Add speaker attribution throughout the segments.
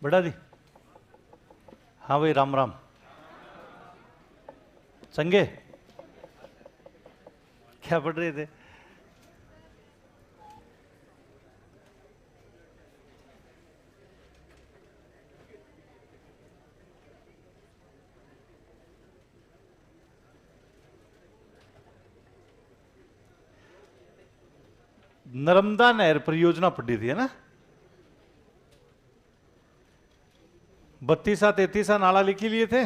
Speaker 1: बड़ा दी। हाँ भाई, राम राम। चंगे, क्या पढ़ रहे थे? नर्मदा नहर परियोजना पढ़ी थी, है ना? 32 33 नाला लिखी लिए थे।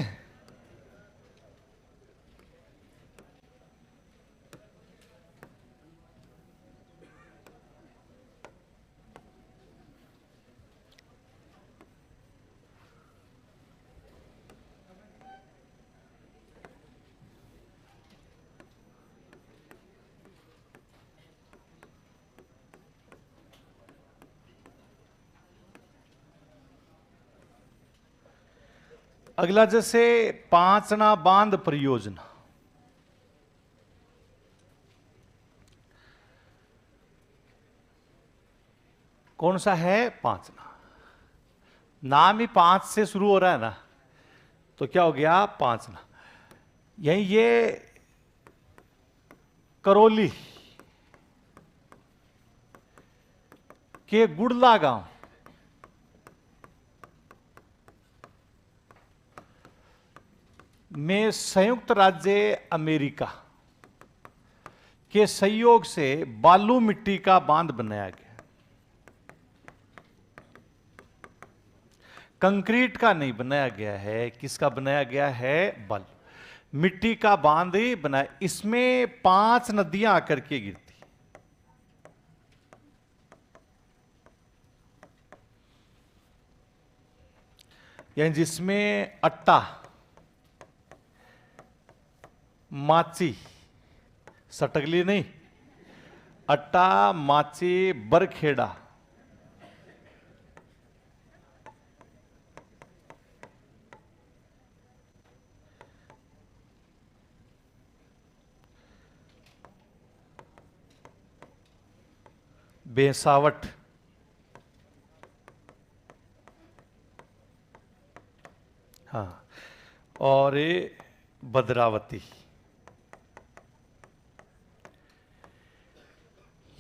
Speaker 1: अगला जैसे पांचना बांध परियोजना, कौन सा है? पांचना। नाम ही 5 से शुरू हो रहा है ना, तो क्या हो गया? पांचना। यही ये करौली के गुड़ला गांव में संयुक्त राज्य अमेरिका के सहयोग से बालू मिट्टी का बांध बनाया गया। कंक्रीट का नहीं बनाया गया है, किसका बनाया गया है? बालू मिट्टी का बांध ही बनाया। इसमें 5 नदियां आकर के गिरती, यानी जिसमें अट्टा, माची, सटकली नहीं, अट्टा, माची, बरखेड़ा, बेसावट, हाँ, और ये भद्रावती,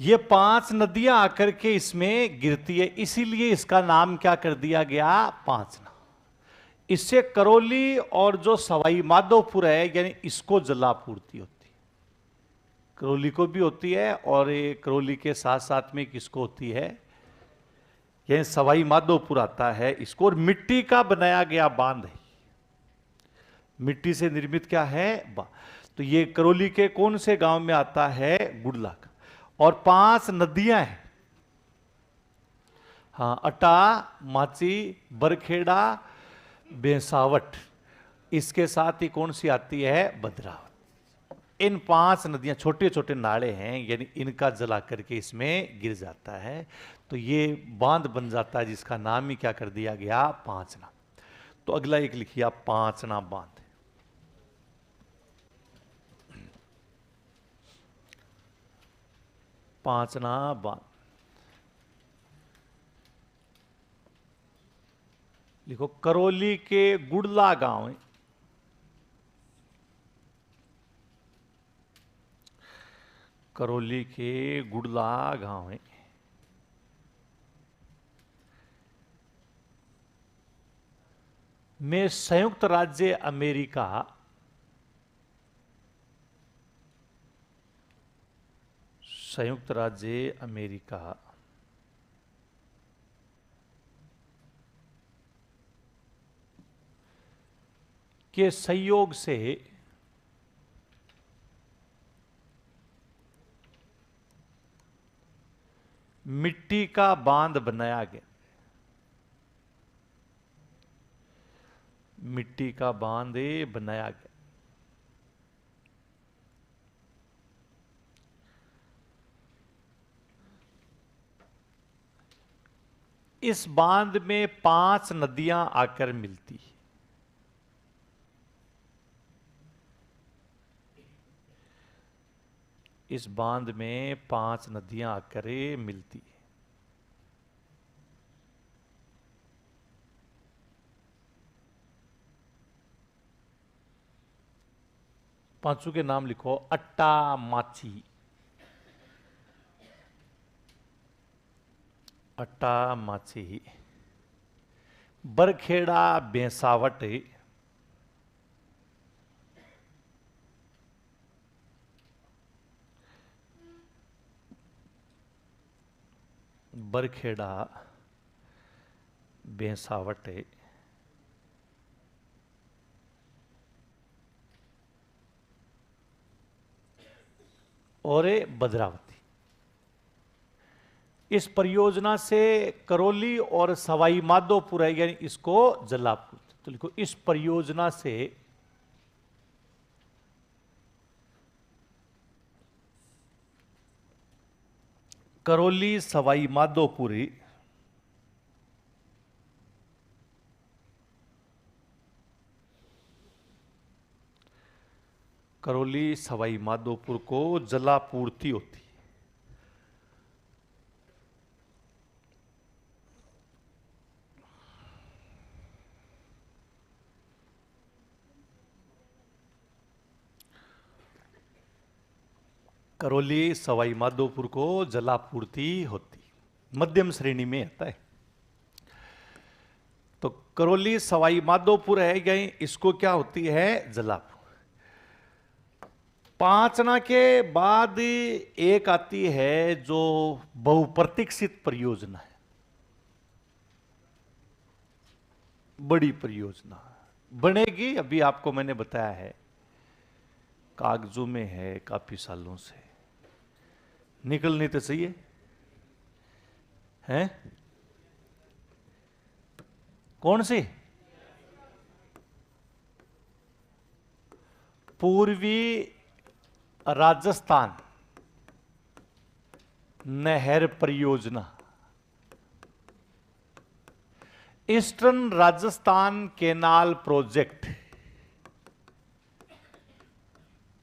Speaker 1: ये 5 नदियां आकर के इसमें गिरती है, इसीलिए इसका नाम क्या कर दिया गया? पांचना। इससे करौली और जो सवाई माधोपुर है, यानी इसको जलापूर्ति होती है। करौली को भी होती है, और ये करौली के साथ साथ में किसको होती है? यानी सवाई माधोपुर आता है इसको। और मिट्टी का बनाया गया बांध है, मिट्टी से निर्मित क्या है? तो ये करौली के कौन से गांव में आता है? गुड़ला का। और 5 नदियां हैं, हाँ, अटा, माची, बरखेड़ा, बेसावट, इसके साथ ही कौन सी आती है? भद्रावती। इन 5 नदियां छोटे छोटे नाले हैं, यानी इनका जला करके इसमें गिर जाता है, तो ये बांध बन जाता है, जिसका नाम ही क्या कर दिया गया? पांचना। तो अगला एक लिखिए, पांचना बांध। पांचना बांध लिखो। करौली के गुड़ला गांव, करौली के गुड़ला गांव में संयुक्त राज्य अमेरिका संयुक्त राज्य अमेरिका के सहयोग से मिट्टी का बांध बनाया गया। मिट्टी का बांध बनाया गया। इस बांध में 5 नदियां आकर मिलती है। इस बांध में 5 नदियां आकर मिलती है। पांचों के नाम लिखो। अट्टा माची, अट्टा माची, बरखेड़ा बेसावट, बरखेड़ा बेसावट, और भद्रावती। इस परियोजना से करौली और सवाई माधोपुर है, यानी इसको जलापुर। तो लिखो इस परियोजना से करौली सवाई माधोपुर करौली सवाई माधोपुर को जलापूर्ति होती है। करौली सवाई माधोपुर को जलापूर्ति होती, मध्यम श्रेणी में आता है। तो करौली सवाई माधोपुर है, यही इसको क्या होती है, जलापूर्ति। पांचना के बाद एक आती है जो बहुप्रतीक्षित परियोजना है, बड़ी परियोजना बनेगी। अभी आपको मैंने बताया है, कागजों में है काफी सालों से, निकलनी तो चाहिए है। कौन सी? पूर्वी राजस्थान नहर परियोजना, eastern Rajasthan canal project,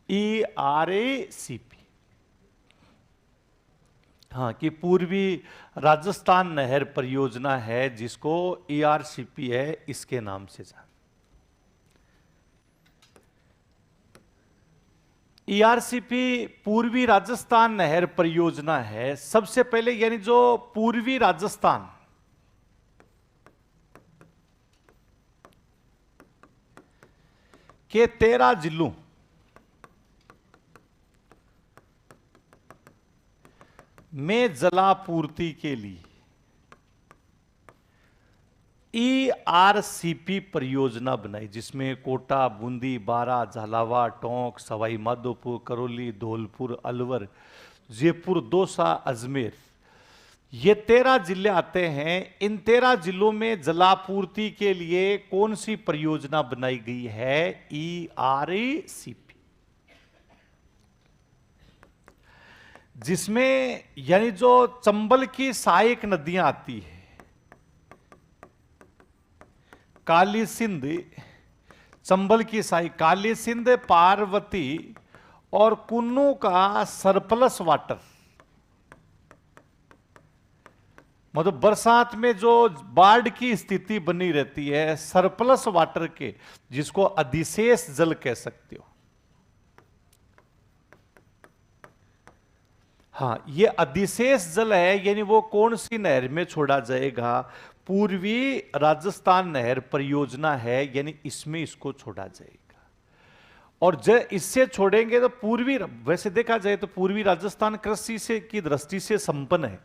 Speaker 1: ERACP। हाँ, कि पूर्वी राजस्थान नहर परियोजना है, जिसको ERCP है इसके नाम से जान। ERCP पूर्वी राजस्थान नहर परियोजना है। सबसे पहले यानी जो पूर्वी राजस्थान के 13 जिलों में जलापूर्ति के लिए ERCP परियोजना बनाई, जिसमें कोटा, बूंदी, बारा, झालावाड़, टोंक, सवाई माधोपुर, करौली, धौलपुर, अलवर, जयपुर, दौसा, अजमेर, ये 13 जिले आते हैं। इन 13 जिलों में जलापूर्ति के लिए कौन सी परियोजना बनाई गई है? ERCP, जिसमें यानी जो चंबल की सहायक नदियां आती है, काली सिंध, चंबल की सहायक काली सिंध, पार्वती और कुन्नू का सरप्लस वाटर, मतलब बरसात में जो बाढ़ की स्थिति बनी रहती है, सरप्लस वाटर के, जिसको अधिशेष जल कह सकते हो। हाँ, ये अधिशेष जल है, यानी वो कौन सी नहर में छोड़ा जाएगा? पूर्वी राजस्थान नहर परियोजना है, यानी इसमें इसको छोड़ा जाएगा। और जब इससे छोड़ेंगे तो पूर्वी, वैसे देखा जाए तो पूर्वी राजस्थान कृषि से की दृष्टि से संपन्न है,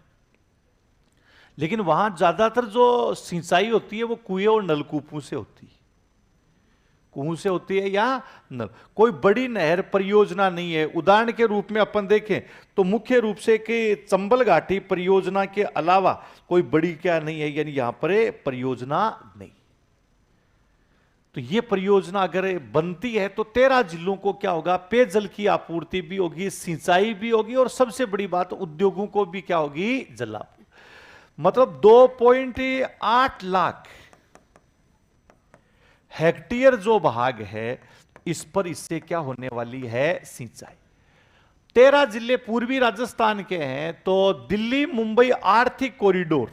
Speaker 1: लेकिन वहां ज्यादातर जो सिंचाई होती है वो कुएं और नलकूपों से होती है, कुओं से होती है या नल। कोई बड़ी नहर परियोजना नहीं है। उदाहरण के रूप में अपन देखें तो मुख्य रूप से कि चंबल घाटी परियोजना के अलावा कोई बड़ी क्या नहीं है, यानी यहां पर परियोजना नहीं। तो ये परियोजना अगर बनती है तो 13 जिलों को क्या होगा? पेयजल की आपूर्ति भी होगी, सिंचाई भी होगी, और सबसे बड़ी बात उद्योगों को भी क्या होगी? जलापूर्ति। मतलब 2.8 लाख हेक्टेयर जो भाग है, इस पर इससे क्या होने वाली है? सिंचाई। 13 जिले पूर्वी राजस्थान के हैं, तो दिल्ली मुंबई आर्थिक कॉरिडोर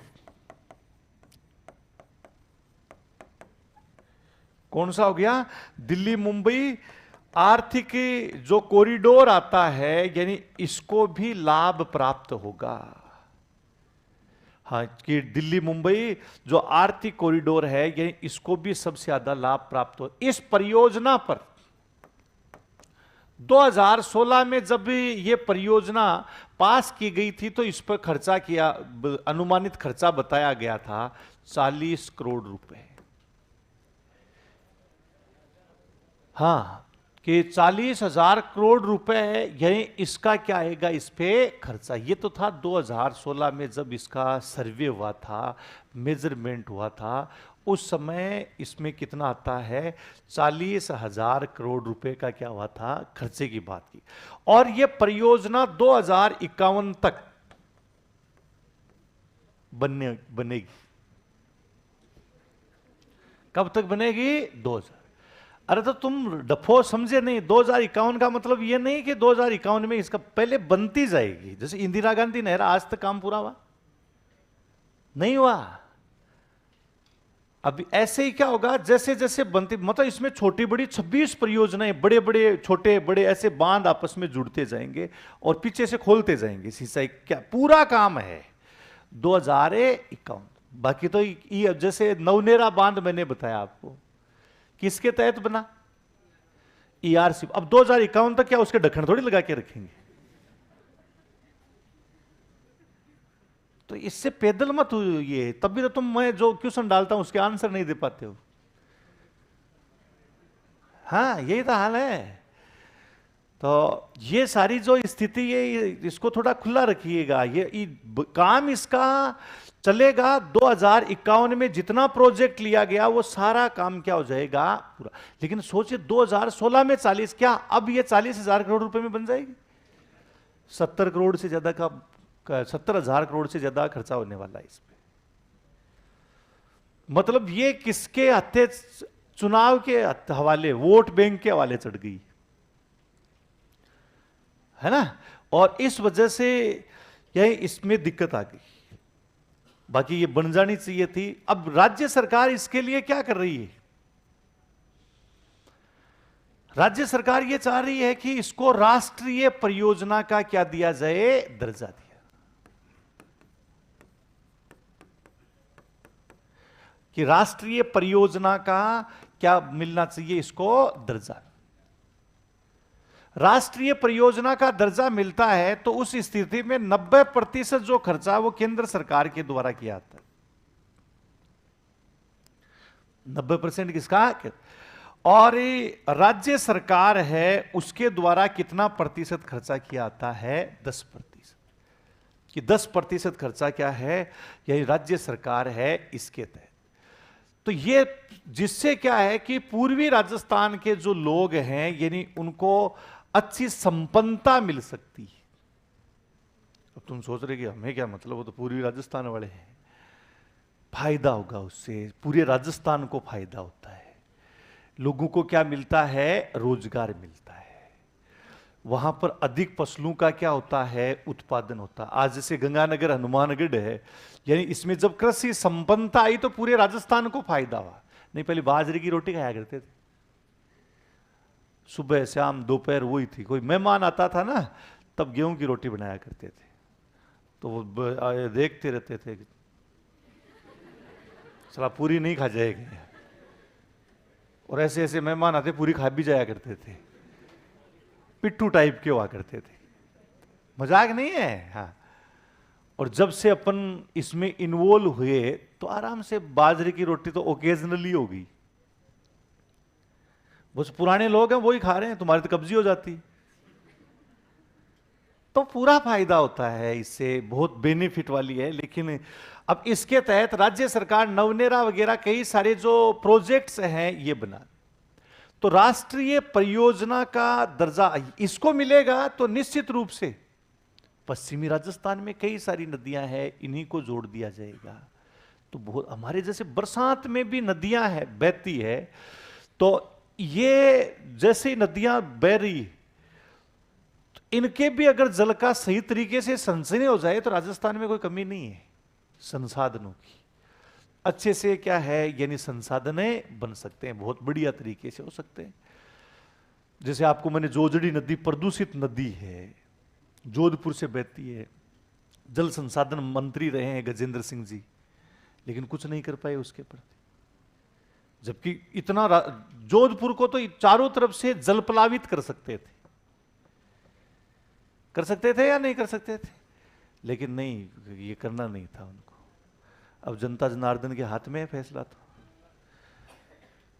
Speaker 1: कौन सा हो गया? दिल्ली मुंबई आर्थिक जो कॉरिडोर आता है यानी इसको भी लाभ प्राप्त होगा। हाँ, कि दिल्ली मुंबई जो आर्थिक कॉरिडोर है यानी इसको भी सबसे ज्यादा लाभ प्राप्त हो। इस परियोजना पर 2016 में जब ये परियोजना पास की गई थी तो इस पर खर्चा किया, अनुमानित खर्चा बताया गया था 40 करोड़ रुपए। हाँ, कि 40,000 करोड़ रुपए यही इसका क्या आएगा इस पे खर्चा। ये तो था 2016 में जब इसका सर्वे हुआ था, मेजरमेंट हुआ था, उस समय इसमें कितना आता है 40,000 करोड़ रुपए का क्या हुआ था खर्चे की बात की। और ये परियोजना 2051 तक बनेगी। कब तक बनेगी? 2000। अरे तो तुम डफो समझे नहीं, 2051 का मतलब ये नहीं कि 2051 में इसका पहले बनती जाएगी। जैसे इंदिरा गांधी नहर, आज तक काम पूरा हुआ नहीं हुआ। अब ऐसे ही क्या होगा जैसे जैसे बनती, मतलब इसमें छोटी बड़ी 26 परियोजनाएं, बड़े बड़े छोटे बड़े ऐसे बांध आपस में जुड़ते जाएंगे और पीछे से खोलते जाएंगे। सिंचाई क्या पूरा काम है 2051। बाकी तो जैसे नवनेरा बांध मैंने बताया आपको, किसके तहत बना? ERC। अब 2051 तक क्या उसके ढक्कन थोड़ी लगा के रखेंगे? तो इससे पैदल मत हो ये, तभी तो तुम, मैं जो क्वेश्चन डालता हूं उसके आंसर नहीं दे पाते हो। हाँ, यही तो हाल है। तो ये सारी जो स्थिति है इसको थोड़ा खुला रखिएगा। ये काम इसका चलेगा 2051 में, जितना प्रोजेक्ट लिया गया वो सारा काम क्या हो जाएगा पूरा। लेकिन सोचिए 2016 में 40, क्या अब ये 40,000 करोड़ रुपए में बन जाएगी? 70 करोड़ से ज्यादा का 70,000 करोड़ से ज्यादा खर्चा होने वाला है इसमें। मतलब ये किसके हत्थे, चुनाव के हवाले, वोट बैंक के हवाले चढ़ गई है ना। और इस वजह से यही इसमें दिक्कत आ गई। बाकी ये बन जानी चाहिए थी। अब राज्य सरकार इसके लिए क्या कर रही है? राज्य सरकार ये चाह रही है कि इसको राष्ट्रीय परियोजना का क्या दिया जाए, दर्जा दिया। कि राष्ट्रीय परियोजना का क्या मिलना चाहिए इसको, दर्जा। राष्ट्रीय परियोजना का दर्जा मिलता है तो उस स्थिति में 90% जो खर्चा वो केंद्र सरकार के द्वारा किया जाता है। 90% किसका? और राज्य सरकार है उसके द्वारा कितना प्रतिशत खर्चा किया जाता है? 10%। कि 10% खर्चा क्या है, यही राज्य सरकार है इसके तहत। तो ये जिससे क्या है कि पूर्वी राजस्थान के जो लोग हैं यानी उनको अच्छी संपन्नता मिल सकती है। अब तुम सोच रहे कि हमें क्या मतलब, वो तो पूर्वी राजस्थान वाले हैं। फायदा होगा उससे, पूरे राजस्थान को फायदा होता है। लोगों को क्या मिलता है? रोजगार मिलता है। वहां पर अधिक फसलों का क्या होता है? उत्पादन होता है। आज जैसे गंगानगर हनुमानगढ़ है, यानी इसमें जब कृषि संपन्नता आई तो पूरे राजस्थान को फायदा हुआ। नहीं पहले बाजरे की रोटी खाया करते थे, सुबह शाम दोपहर वही थी। कोई मेहमान आता था ना तब गेहूं की रोटी बनाया करते थे, तो वो देखते रहते थे चला पूरी नहीं खा जाएगी। और ऐसे ऐसे मेहमान आते पूरी खा भी जाया करते थे, पिट्ठू टाइप के हुआ करते थे। मजाक नहीं है। हाँ, और जब से अपन इसमें इन्वॉल्व हुए तो आराम से बाजरे की रोटी तो ओकेजनली होगी। बस पुराने लोग हैं वही खा रहे हैं, तुम्हारी तो कब्जी हो जाती। तो पूरा फायदा होता है इससे, बहुत बेनिफिट वाली है। लेकिन अब इसके तहत राज्य सरकार नवनेरा वगैरह कई सारे जो प्रोजेक्ट्स हैं ये बना, तो राष्ट्रीय परियोजना का दर्जा इसको मिलेगा तो निश्चित रूप से पश्चिमी राजस्थान में कई सारी नदियां हैं, इन्हीं को जोड़ दिया जाएगा। तो बहुत, हमारे जैसे बरसात में भी नदियां है बहती है, तो ये जैसे नदियां बह रही, तो इनके भी अगर जल का सही तरीके से संचय हो जाए तो राजस्थान में कोई कमी नहीं है संसाधनों की। अच्छे से क्या है यानी संसाधन बन सकते हैं, बहुत बढ़िया तरीके से हो सकते हैं। जैसे आपको मैंने जोजड़ी नदी प्रदूषित नदी है, जोधपुर से बहती है, जल संसाधन मंत्री रहे हैं गजेंद्र सिंह जी, लेकिन कुछ नहीं कर पाए उसके प्रति। जबकि इतना जोधपुर को तो चारों तरफ से जलप्लावित कर सकते थे, कर सकते थे या नहीं कर सकते थे, लेकिन नहीं, ये करना नहीं था उनको। अब जनता जनार्दन के हाथ में है फैसला,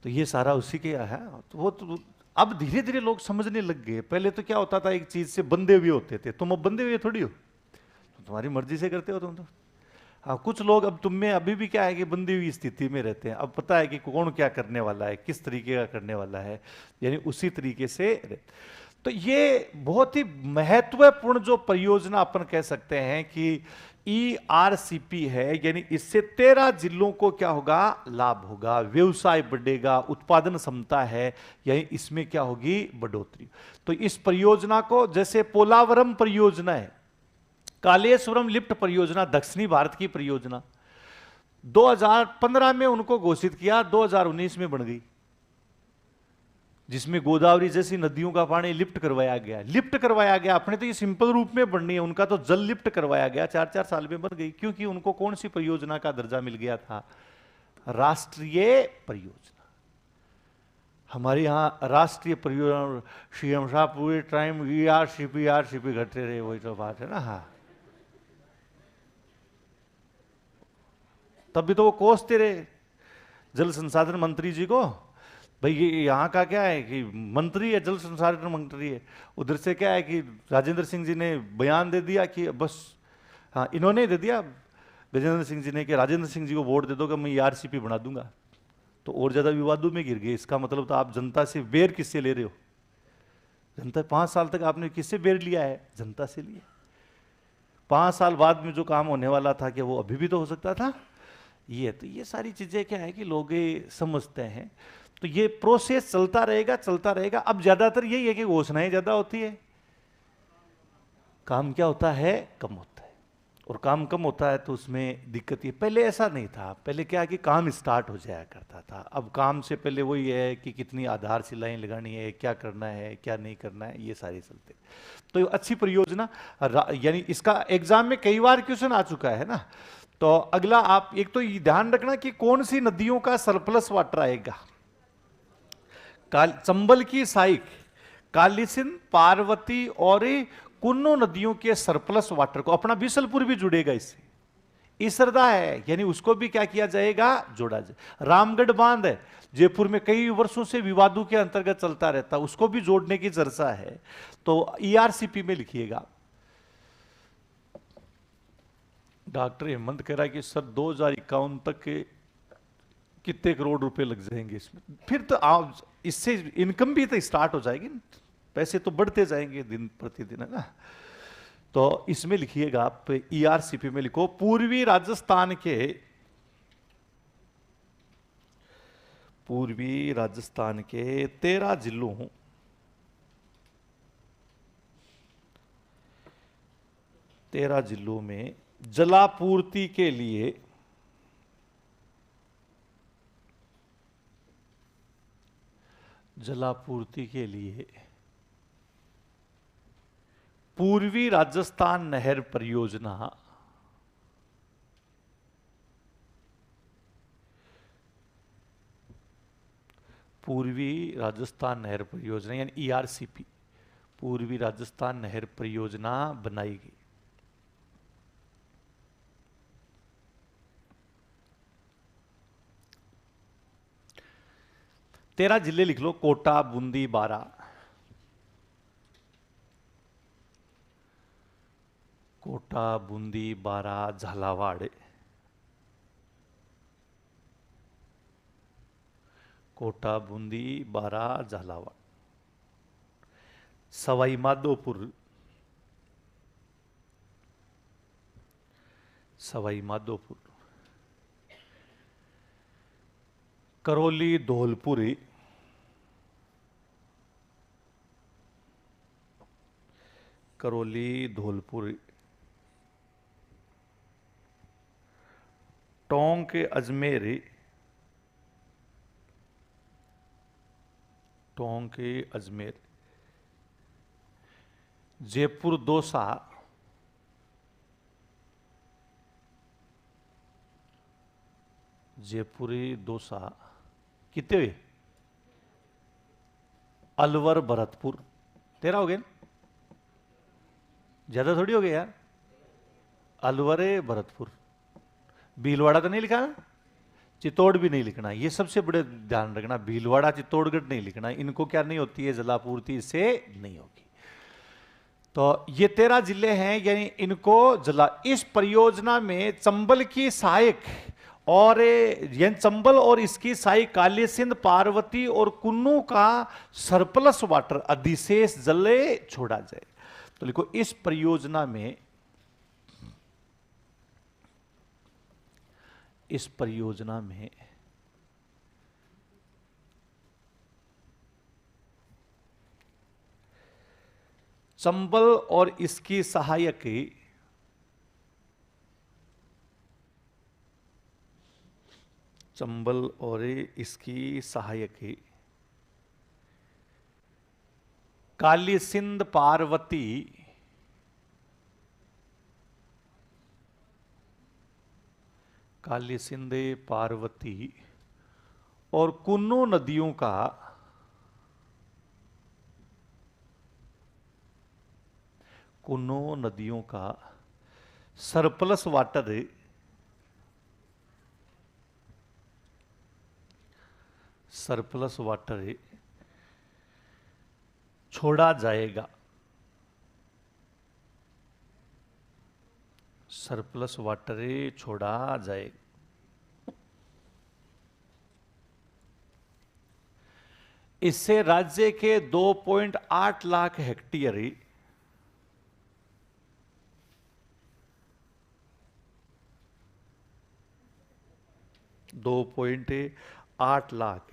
Speaker 1: तो ये सारा उसी के है। तो वो तो अब धीरे धीरे लोग समझने लग गए। पहले तो क्या होता था, एक चीज से बंधे हुए होते थे, तुम अब बंधे हुए थोड़ी हो, तुम्हारी मर्जी से करते हो तुम तो। हाँ, कुछ लोग अब तुम में अभी भी क्या है कि बंधी हुई स्थिति में रहते हैं। अब पता है कि कौन क्या करने वाला है, किस तरीके का करने वाला है, यानी उसी तरीके से। तो ये बहुत ही महत्वपूर्ण जो परियोजना अपन कह सकते हैं कि ERCP है, यानी इससे 13 जिलों को क्या होगा, लाभ होगा, व्यवसाय बढ़ेगा, उत्पादन क्षमता है, यानी इसमें क्या होगी, बढ़ोतरी। तो इस परियोजना को, जैसे पोलावरम परियोजना है, कालेश्वरम लिफ्ट परियोजना दक्षिणी भारत की परियोजना 2015 में उनको घोषित किया, 2019 में बन गई, जिसमें गोदावरी जैसी नदियों का पानी लिफ्ट करवाया गया। लिफ्ट करवाया गया, अपने तो ये सिंपल रूप में बननी है, उनका तो जल लिफ्ट करवाया गया, 4-4 साल में बन गई। क्योंकि उनको कौन सी परियोजना का दर्जा मिल गया था, राष्ट्रीय परियोजना। हमारे यहां राष्ट्रीय परियोजना सीएम साहब पूरे टाइम ERCP घटते रहे, वही तो बात है ना। हाँ, तब भी तो वो कोसते रहे जल संसाधन मंत्री जी को, भाई ये यहाँ का क्या है कि मंत्री है, जल संसाधन मंत्री है। उधर से क्या है कि राजेंद्र सिंह जी ने बयान दे दिया कि बस, हाँ इन्होंने दे दिया गजेंद्र सिंह जी ने कि राजेंद्र सिंह जी को वोट दे दो कि मैं ERCP बना दूंगा। तो और ज्यादा विवादों में गिर गए। इसका मतलब तो आप जनता से बेर किससे ले रहे हो, जनता 5 साल तक आपने किससे बेर लिया है, जनता से लिया। 5 साल बाद में जो काम होने वाला था कि वो अभी भी तो हो सकता था। ये तो ये सारी चीजें क्या है कि लोग समझते हैं। तो ये प्रोसेस चलता रहेगा, चलता रहेगा। अब ज्यादातर यही है कि घोषणाएं ज्यादा होती है, काम क्या होता है, कम होता है। और काम कम होता है तो उसमें दिक्कत ये, पहले ऐसा नहीं था। पहले क्या है कि काम स्टार्ट हो जाया करता था। अब काम से पहले वही है कि कितनी आधारशिलाएं लगानी है, क्या करना है, क्या नहीं करना है, ये सारे चलते। तो अच्छी परियोजना, यानी इसका एग्जाम में कई बार क्वेश्चन आ चुका है ना। तो अगला आप एक तो ये ध्यान रखना कि कौन सी नदियों का सरप्लस वाटर आएगा। चंबल की सहायक, कालीसिंध, पार्वती और कुन्नू नदियों के सरप्लस वाटर को, अपना बिशलपुर भी जुड़ेगा इससे, इसरदा है, यानी उसको भी क्या किया जाएगा, जोड़ा जाए। रामगढ़ बांध है, जयपुर में कई वर्षों से विवादों के अंतर्गत चलता रहता, उसको भी जोड़ने की चर्चा है। तो ERCP में लिखिएगा। डॉक्टर हेमंत कह रहा है कि सर 2051 तक के कितने करोड़ रुपए लग जाएंगे इसमें। फिर तो आप इससे इनकम भी तो स्टार्ट हो जाएगी, पैसे तो बढ़ते जाएंगे दिन प्रतिदिन, है ना। तो इसमें लिखिएगा आप, ERCP में लिखो, पूर्वी राजस्थान के 13 जिलों, में जलापूर्ति के लिए पूर्वी राजस्थान नहर परियोजना यानी ERCP, पूर्वी राजस्थान नहर परियोजना बनाई गई। तेरह जिले लिख लो, कोटा, बूंदी, बारा, झालावाड़, कोटा, बूंदी, बारा, झालावाड़, सवाई माधोपुर, करौली, धौलपुरी, टोंक, अजमेर, जयपुर दौसा, जयपुरी दौसा कितने हुए? अलवर भरतपुर 13 हो गए ना? ज्यादा थोड़ी हो गए यार। अलवर भरतपुर, भीलवाड़ा तो नहीं लिखा ना, चित्तौड़ भी नहीं लिखना, ये सबसे बड़े ध्यान रखना, भीलवाड़ा चित्तौड़गढ़ नहीं लिखना, इनको क्या नहीं होती है, जलापूर्ति इससे नहीं होगी। तो ये 13 जिले हैं, यानी इनको जला, इस परियोजना में चंबल की सहायक और ये चंबल और इसकी सहायक काली सिंध, पार्वती और कुन्नू का सरप्लस वाटर अधिशेष जल छोड़ा जाए। तो लिखो इस परियोजना में, इस परियोजना में चंबल और इसकी सहायक चंबल और इसकी सहायक काली सिंध, पार्वती काली सिंध, पार्वती और कुन्नू नदियों का सरप्लस वाटर छोड़ा जाएगा। सरप्लस वाटर छोड़ा जाएगा। इससे राज्य के 2.8 लाख हेक्टेयर 2.8 लाख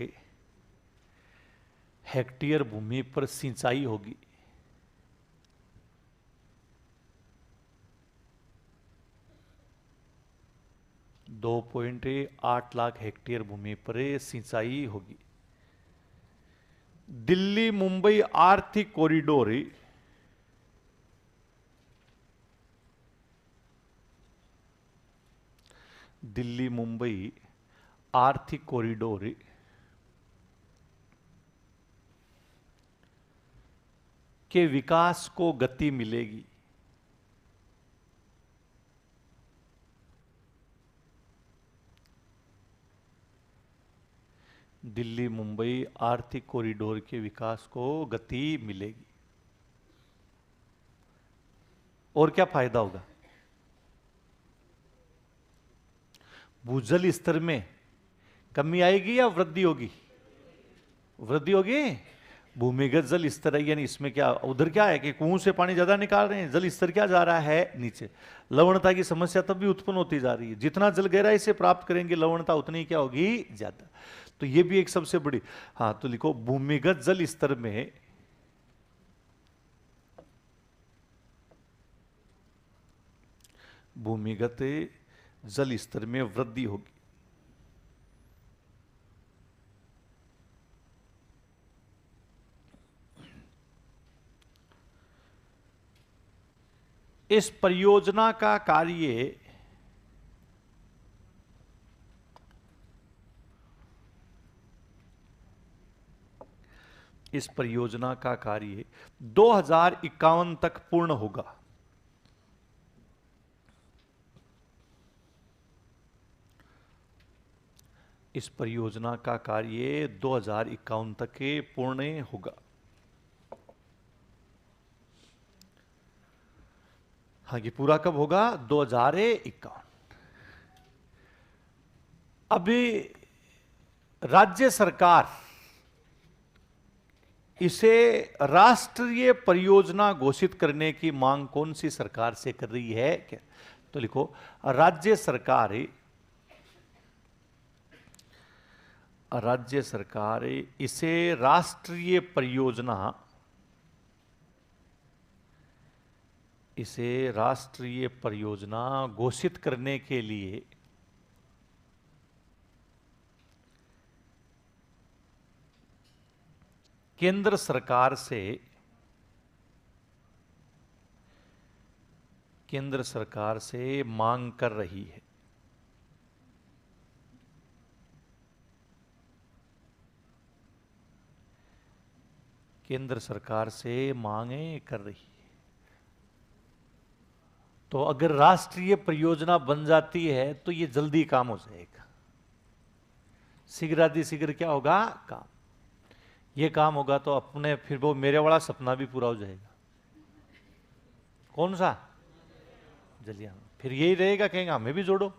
Speaker 1: हेक्टेयर भूमि पर सिंचाई होगी। 2.8 लाख हेक्टेयर भूमि पर सिंचाई होगी। दिल्ली मुंबई आर्थिक कॉरिडोर, दिल्ली मुंबई आर्थिक कॉरिडोर के विकास को गति मिलेगी। दिल्ली मुंबई आर्थिक कॉरिडोर के विकास को गति मिलेगी। और क्या फायदा होगा? भूजल स्तर में कमी आएगी या वृद्धि होगी? वृद्धि होगी। भूमिगत जल स्तर है, यानी इसमें क्या, उधर क्या है कि कुओं से पानी ज्यादा निकाल रहे हैं, जल स्तर क्या जा रहा है नीचे। लवणता की समस्या तब भी उत्पन्न होती जा रही है, जितना जल गहराई से प्राप्त करेंगे लवणता उतनी क्या होगी, ज्यादा। तो ये भी एक सबसे बड़ी, हाँ तो लिखो भूमिगत जल स्तर में भूमिगत जल स्तर में वृद्धि होगी। इस परियोजना का कार्य इस परियोजना का कार्य 2051 तक पूर्ण होगा। इस परियोजना का कार्य 2051 तक पूर्ण होगा। हाँ, ये पूरा कब होगा? 2051। अभी राज्य सरकार इसे राष्ट्रीय परियोजना घोषित करने की मांग कौन सी सरकार से कर रही है क्या? तो लिखो राज्य सरकार इसे राष्ट्रीय परियोजना घोषित करने के लिए केंद्र सरकार से केंद्र सरकार से मांग कर रही है। केंद्र सरकार से मांगे कर रही है। तो अगर राष्ट्रीय परियोजना बन जाती है तो ये जल्दी काम हो जाएगा। शीघ्राति शीघ्र क्या होगा? काम। ये काम होगा तो अपने फिर वो मेरे वाला सपना भी पूरा हो जाएगा। कौन सा? जलियान। फिर यही रहेगा, कहेंगे हमें भी जोड़ो,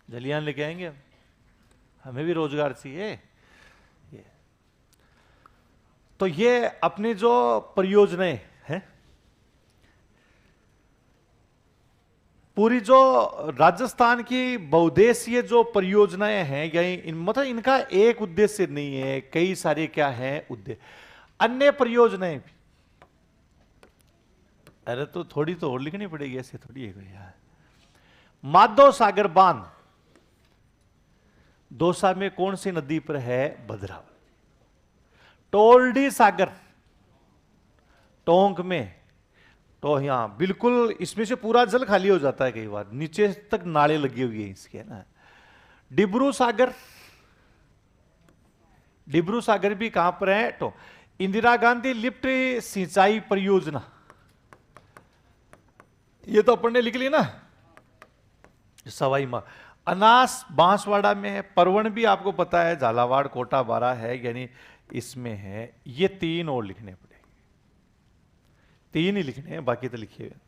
Speaker 1: जलियान लेके आएंगे हम, हमें भी रोजगार चाहिए। ये तो ये अपनी जो परियोजनाएं हैं, पूरी जो राजस्थान की बहुउद्देशीय जो परियोजनाएं हैं, यानी मतलब इनका एक उद्देश्य नहीं है, कई सारे क्या है उद्देश्य, अन्य परियोजनाएं भी। अरे तो थोड़ी तो और लिखनी पड़ेगी, ऐसे थोड़ी है यार। माधव सागर बांध दौसा में कौन सी नदी पर है? भद्रावती। टोलडी सागर टोंक में, तो यहां बिल्कुल इसमें से पूरा जल खाली हो जाता है, कई बार नीचे तक नाले लगी हुई है इसके ना। डिब्रू सागर, डिब्रू सागर भी कहां पर है? तो इंदिरा गांधी लिफ्ट सिंचाई परियोजना, ये तो अपन ने लिख लिया ना। सवाई मां अनास बांसवाड़ा में है। परवण भी आपको पता है, झालावाड़ कोटा बारा है, यानी इसमें है। ये तीन और लिखने पड़ेंगे, तीन ही लिखने हैं, बाकी तो लिखिए हुए।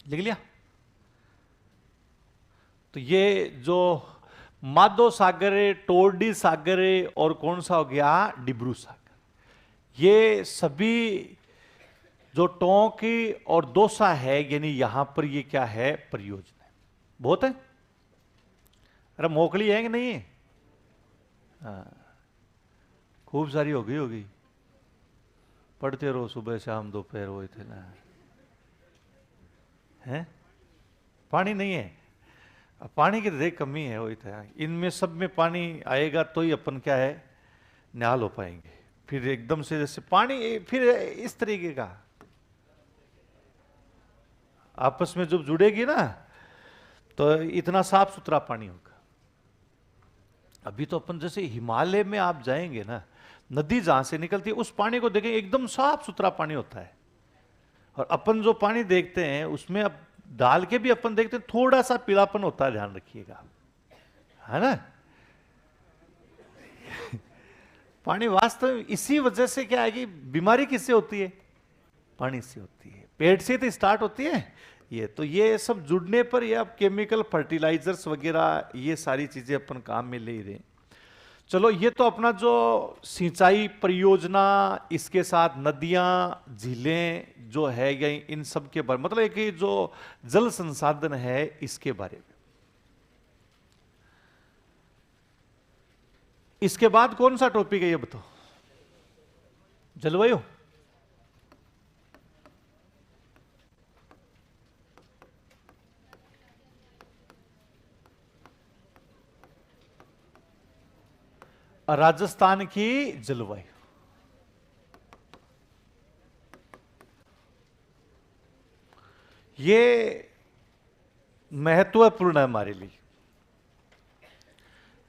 Speaker 1: लिख लिया। तो ये जो माधव सागर, टोरडी सागर और कौन सा हो गया? डिब्रू सागर। ये सभी जो टोंक और दौसा है, यानी यहां पर ये क्या है? परियोजना है। बहुत है। अरे मोकली है कि नहीं है? हाँ, खूब सारी हो गई होगी। पढ़ते रहो सुबह शाम दोपहर, वो थे ना। है पानी नहीं है, पानी की देख कमी है, वही था। इनमें सब में पानी आएगा तो ही अपन क्या है? निहाल हो पाएंगे। फिर एकदम से जैसे पानी फिर इस तरीके का आपस में जब जुड़ेगी ना, तो इतना साफ सुथरा पानी होगा। अभी तो अपन जैसे हिमालय में आप जाएंगे ना, नदी जहां से निकलती है उस पानी को देखें, एकदम साफ सुथरा पानी होता है। और अपन जो पानी देखते हैं उसमें अब डाल के भी अपन देखते हैं थोड़ा सा पीलापन होता है, ध्यान रखिएगा, है ना। पानी वास्तव में इसी वजह से क्या है कि बीमारी किससे होती है? पानी से होती है, पेट से तो स्टार्ट होती है। ये तो ये सब जुड़ने पर ये अब केमिकल फर्टिलाइजर्स वगैरह ये सारी चीजें अपन काम में ले रहे हैं। चलो, ये तो अपना जो सिंचाई परियोजना, इसके साथ नदियां झीलें जो है, या इन सब के बारे, मतलब एक जो जल संसाधन है इसके बारे में। इसके बाद कौन सा टॉपिक है ये बताओ? जलवायु। राजस्थान की जलवायु, ये महत्वपूर्ण है हमारे लिए।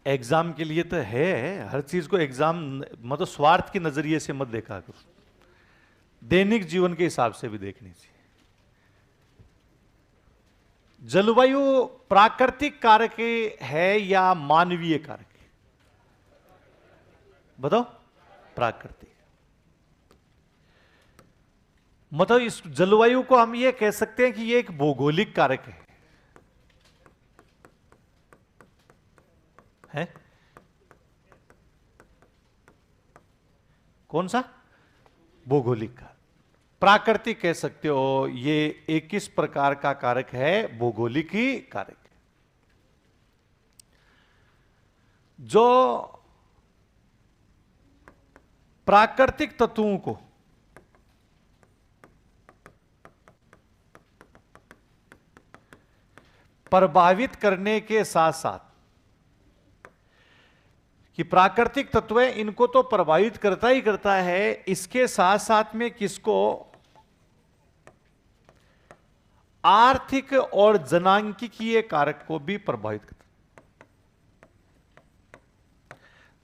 Speaker 1: एग्जाम के लिए तो है, हर चीज को एग्जाम मतलब स्वार्थ के नजरिए से मत देखा करो, दैनिक जीवन के हिसाब से भी देखनी चाहिए। जलवायु प्राकृतिक कारक है या मानवीय कारक है? बताओ। प्राकृतिक। मतलब इस जलवायु को हम ये कह सकते हैं कि ये एक भौगोलिक कारक है? कौन सा? भौगोलिक कारक। प्राकृतिक कह सकते हो, ये एक किस प्रकार का कारक है? भौगोलिक ही कारक है। जो प्राकृतिक तत्वों को प्रभावित करने के साथ साथ, कि प्राकृतिक तत्व इनको तो प्रभावित करता ही करता है, इसके साथ साथ में किसको? आर्थिक और जनांकिकीय कारक को भी प्रभावित करता है।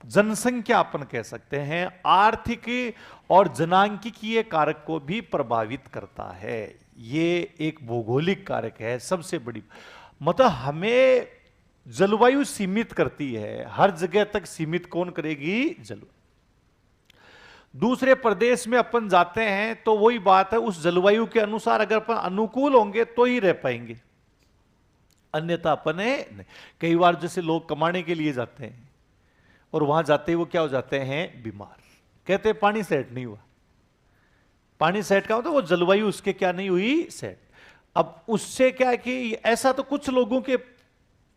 Speaker 1: जनसंख्या अपन कह सकते हैं, आर्थिक और जनांकिकीय कारक को भी प्रभावित करता है। ये एक भौगोलिक कारक है सबसे बड़ी। मतलब हमें जलवायु सीमित करती है, हर जगह तक सीमित कौन करेगी? जलवायु। दूसरे प्रदेश में अपन जाते हैं तो वही बात है, उस जलवायु के अनुसार अगर अपन अनुकूल होंगे तो ही रह पाएंगे, अन्यथा अपन नहीं। कई बार जैसे लोग कमाने के लिए जाते हैं और वहां जाते ही वो क्या हो जाते हैं? बीमार। कहते हैं पानी सेट नहीं हुआ। पानी सेट का होता है वो जलवायु उसके क्या नहीं हुई? सेट। अब उससे क्या है कि ऐसा तो कुछ लोगों के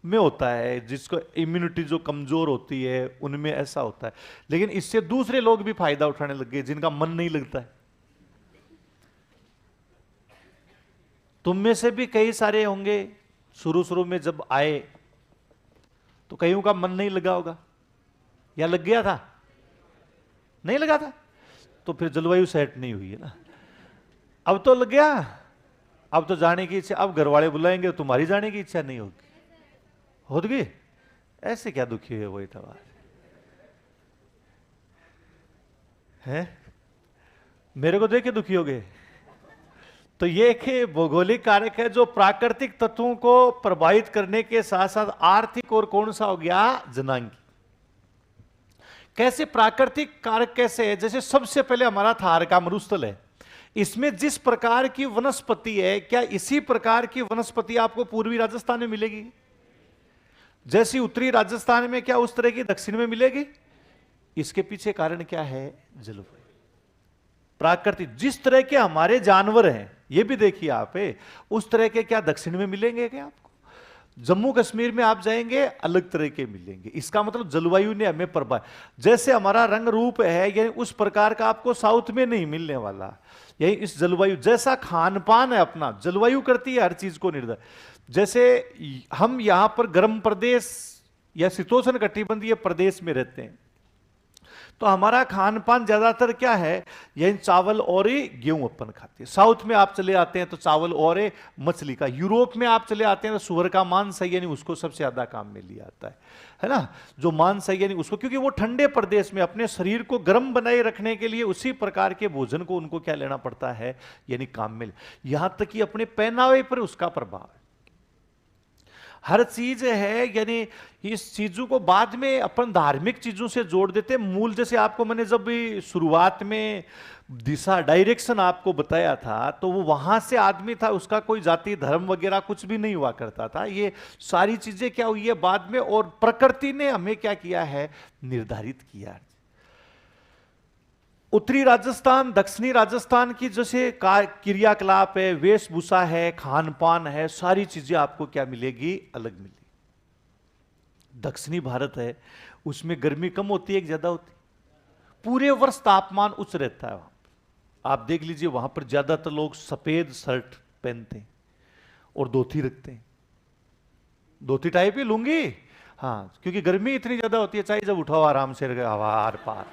Speaker 1: में होता है, जिसको इम्यूनिटी जो कमजोर होती है उनमें ऐसा होता है, लेकिन इससे दूसरे लोग भी फायदा उठाने लग गए जिनका मन नहीं लगता है। तुम में से भी कई सारे होंगे, शुरू शुरू में जब आए तो कईयों का मन नहीं लगा होगा, या लग गया था? नहीं लगा था, तो फिर जलवायु सेट नहीं हुई है ना। अब तो लग गया, अब तो जाने की इच्छा, अब घर वाले बुलाएंगे, तुम्हारी जाने की इच्छा नहीं होगी। हो गई? ऐसे क्या दुखी है वो इतना है? मेरे को देख के दुखी हो गए? तो ये एक भौगोलिक कारक है जो प्राकृतिक तत्वों को प्रभावित करने के साथ साथ आर्थिक और कौन सा हो गया? जनांगी। कैसे प्राकृतिक कारक कैसे है? जैसे सबसे पहले हमारा थार का मरुस्थल है, इसमें जिस प्रकार की वनस्पति है, क्या इसी प्रकार की वनस्पति आपको पूर्वी राजस्थान में मिलेगी? जैसी उत्तरी राजस्थान में, क्या उस तरह की दक्षिण में मिलेगी? इसके पीछे कारण क्या है? जलवायु। प्राकृतिक जिस तरह के हमारे जानवर हैं, ये भी देखिए आप, उस तरह के क्या दक्षिण में मिलेंगे? क्या आपको जम्मू कश्मीर में आप जाएंगे अलग तरह के मिलेंगे। इसका मतलब जलवायु ने हमें प्रभावित, जैसे हमारा रंग रूप है यानी उस प्रकार का आपको साउथ में नहीं मिलने वाला। यही इस जलवायु जैसा खान पान है अपना, जलवायु करती है हर चीज को निर्धारित। जैसे हम यहां पर गर्म प्रदेश या शीतोष्ण कटिबंधीय प्रदेश में रहते हैं, तो हमारा खान पान ज्यादातर क्या है? यही चावल और गेहूं अपन खाते हैं। साउथ में आप चले आते हैं तो चावल और मछली का। यूरोप में आप चले आते हैं तो सुअर का मांस है, यानी उसको सबसे ज्यादा काम में लिया जाता है ना? जो मांस है यानी उसको, क्योंकि वो ठंडे प्रदेश में अपने शरीर को गर्म बनाए रखने के लिए उसी प्रकार के भोजन को उनको क्या लेना पड़ता है? यानी काम में। यहां तक कि अपने पहनावे पर उसका प्रभाव है, हर चीज है। यानी इस चीजों को बाद में अपन धार्मिक चीजों से जोड़ देते। मूल जैसे आपको मैंने जब भी शुरुआत में दिशा डायरेक्शन आपको बताया था, तो वो वहां से आदमी था, उसका कोई जाति धर्म वगैरह कुछ भी नहीं हुआ करता था। ये सारी चीजें क्या हुई है बाद में, और प्रकृति ने हमें क्या किया है? निर्धारित किया। उत्तरी राजस्थान, दक्षिणी राजस्थान की जैसे क्रियाकलाप है, वेशभूषा है, खान पान है, सारी चीजें आपको क्या मिलेगी? अलग मिलेगी। दक्षिणी भारत है, उसमें गर्मी कम होती है, ज्यादा होती है, पूरे वर्ष तापमान उच्च रहता है। वहां आप देख लीजिए, वहां पर ज्यादातर लोग सफेद शर्ट पहनते हैं और धोती रखते हैं। धोती टाइप ही लुंगी, हाँ, क्योंकि गर्मी इतनी ज्यादा होती है, चाहे जब उठाओ आराम से हवा आर पार।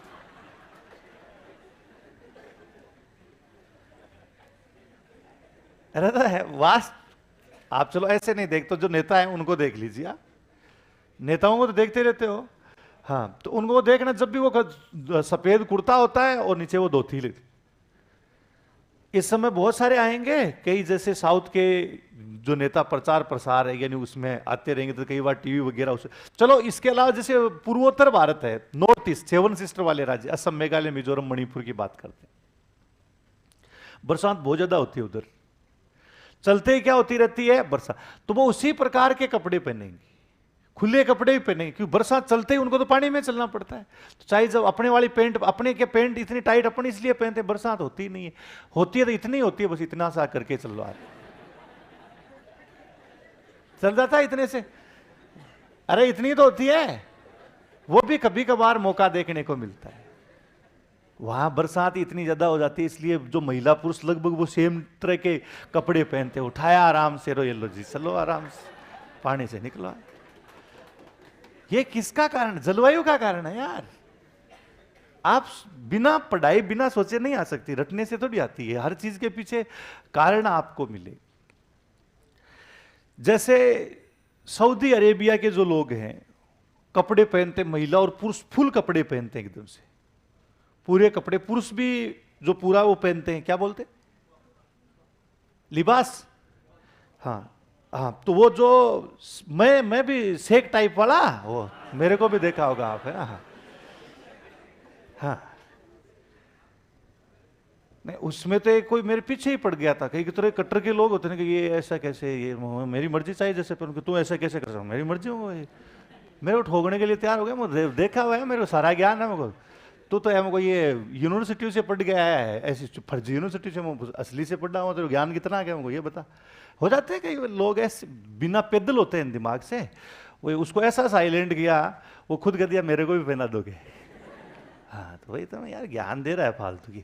Speaker 1: रहता है वास्ट। आप चलो ऐसे नहीं देखते, जो नेता है उनको देख लीजिए आप। नेताओं को तो देखते रहते हो। हाँ, तो उनको देखना, जब भी वो सफेद कुर्ता होता है और नीचे वो धोती लेती। इस समय बहुत सारे आएंगे, कई जैसे साउथ के जो नेता प्रचार प्रसार है यानी उसमें आते रहेंगे, तो कई बार टीवी वगैरह उसे। चलो इसके अलावा जैसे पूर्वोत्तर भारत है, नॉर्थ ईस्ट 7 सिस्टर वाले राज्य, असम, मेघालय, मिजोरम, मणिपुर की बात करते हैं, बरसात बहुत ज्यादा होती है उधर। चलते ही क्या होती रहती है, बरसात। तो वो उसी प्रकार के कपड़े पहनेंगे, खुले कपड़े भी पहनेंगे, क्योंकि बरसात चलते ही उनको तो पानी में चलना पड़ता है। तो चाहे जब अपने वाली पेंट, अपने के पेंट इतनी टाइट अपने इसलिए पहनते हैं, बरसात होती नहीं है, होती है तो इतनी होती है, बस इतना सा करके चल रहा है, चल जाता है इतने से। अरे इतनी तो होती है, वो भी कभी कभार मौका देखने को मिलता है। वहां बरसात इतनी ज्यादा हो जाती है, इसलिए जो महिला पुरुष लगभग वो सेम तरह के कपड़े पहनते, उठाया आराम से, रो ये लो जी चलो आराम से पानी से निकलो। ये किसका कारण? जलवायु का कारण है यार। आप बिना पढ़ाई बिना सोचे नहीं आ सकती, रटने से थोड़ी आती है, हर चीज के पीछे कारण आपको मिले। जैसे सऊदी अरेबिया के जो लोग हैं, कपड़े पहनते, महिला और पुरुष फुल कपड़े पहनते हैं एकदम से, पूरे कपड़े, पुरुष भी जो पूरा वो पहनते हैं, क्या बोलते, लिबास। हाँ हाँ, तो वो जो मैं भी शेख टाइप वाला, वो मेरे को भी देखा होगा आप, है ना। हाँ हाँ, नहीं उसमें तो कोई मेरे पीछे ही पड़ गया था, कई तरह कट्टर के लोग होते हैं कि ये ऐसा कैसे, ये मेरी मर्जी चाहिए जैसे पहन, तू ऐसा कैसे कर सकता, मेरी मर्जी हो, मेरे को ठोकने के लिए तैयार हो गया। मुझे देखा हुआ है, मेरे को सारा ज्ञान है, मेरे को तू तो है, मेरे को ये यूनिवर्सिटी से पढ़ गया है, ऐसी फर्जी यूनिवर्सिटी से, मैं असली से पढ़ा हूँ, तेरे ज्ञान कितना है मेरे को ये बता। हो जाते हैं कई लोग ऐसे बिना पैदल होते हैं दिमाग से, वो उसको ऐसा साइलेंट किया, वो खुद कह दिया मेरे को भी पहना दोगे। हाँ, तो वही तो मैं यार, ज्ञान दे रहा है फालतू की।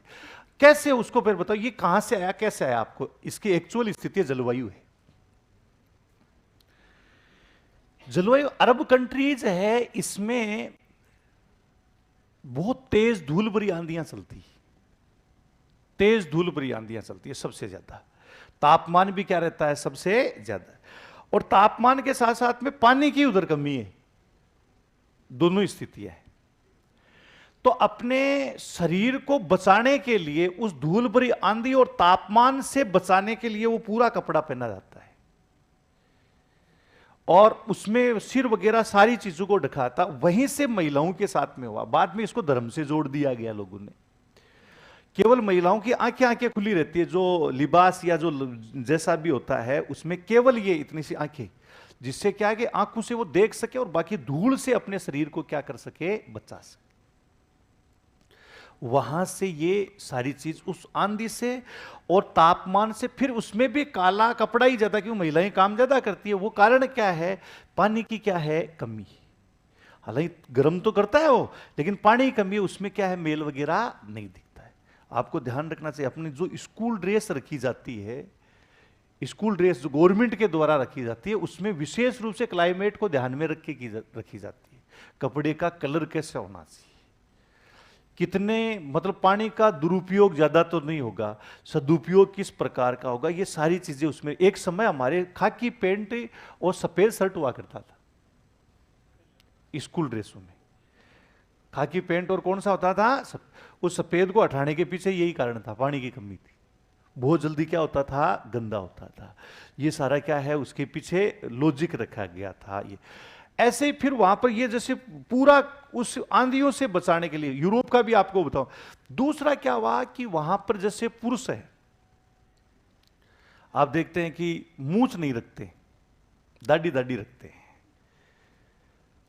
Speaker 1: कैसे उसको फिर बताओ, ये कहां से आया, कैसे आया आपको, इसकी एक्चुअल स्थिति जलवायु है। जलवायु अरब कंट्रीज है, इसमें बहुत तेज धूल भरी आंधियां चलती, तेज धूल भरी आंधियां चलती है सबसे ज्यादा। तापमान भी क्या रहता है, सबसे ज्यादा, और तापमान के साथ साथ में पानी की उधर कमी है, दोनों स्थितियां है। तो अपने शरीर को बचाने के लिए, उस धूल भरी आंधी और तापमान से बचाने के लिए वो पूरा कपड़ा पहना जाता है, और उसमें सिर वगैरह सारी चीजों को ढकाता। वहीं से महिलाओं के साथ में हुआ, बाद में इसको धर्म से जोड़ दिया गया लोगों ने। केवल महिलाओं की आंखें आंखें खुली रहती है, जो लिबास या जो जैसा भी होता है उसमें केवल ये इतनी सी आंखें, जिससे क्या है कि आंखों से वो देख सके और बाकी धूल से अपने शरीर को क्या कर सके, बचा सके। वहां से ये सारी चीज, उस आंधी से और तापमान से, फिर उसमें भी काला कपड़ा ही ज्यादा, क्यों महिलाएं काम ज्यादा करती है। वो कारण क्या है, पानी की क्या है, कमी। हालांकि गर्म तो करता है वो, लेकिन पानी की कमी है, उसमें क्या है, मेल वगैरह नहीं दिखता है। आपको ध्यान रखना चाहिए, अपनी जो स्कूल ड्रेस रखी जाती है, स्कूल ड्रेस जो गवर्नमेंट के द्वारा रखी जाती है, उसमें विशेष रूप से क्लाइमेट को ध्यान में रख के रखी जाती है। कपड़े का कलर कैसे होना चाहिए, कितने, मतलब पानी का दुरुपयोग ज्यादा तो नहीं होगा, सदुपयोग किस प्रकार का होगा, ये सारी चीजें उसमें। एक समय हमारे खाकी पैंट और सफेद शर्ट हुआ करता था स्कूल ड्रेसों में, खाकी पैंट और कौन सा होता था, उस सफेद को हटाने के पीछे यही कारण था, पानी की कमी थी। बहुत जल्दी क्या होता था, गंदा होता था। ये सारा क्या है, उसके पीछे लॉजिक रखा गया था। ये ऐसे ही फिर वहां पर ये जैसे पूरा उस आंधियों से बचाने के लिए, यूरोप का भी आपको बताऊं। दूसरा क्या हुआ कि वहां पर जैसे पुरुष है, आप देखते हैं कि मूंछ नहीं रखते, दाढ़ी दाढ़ी रखते हैं।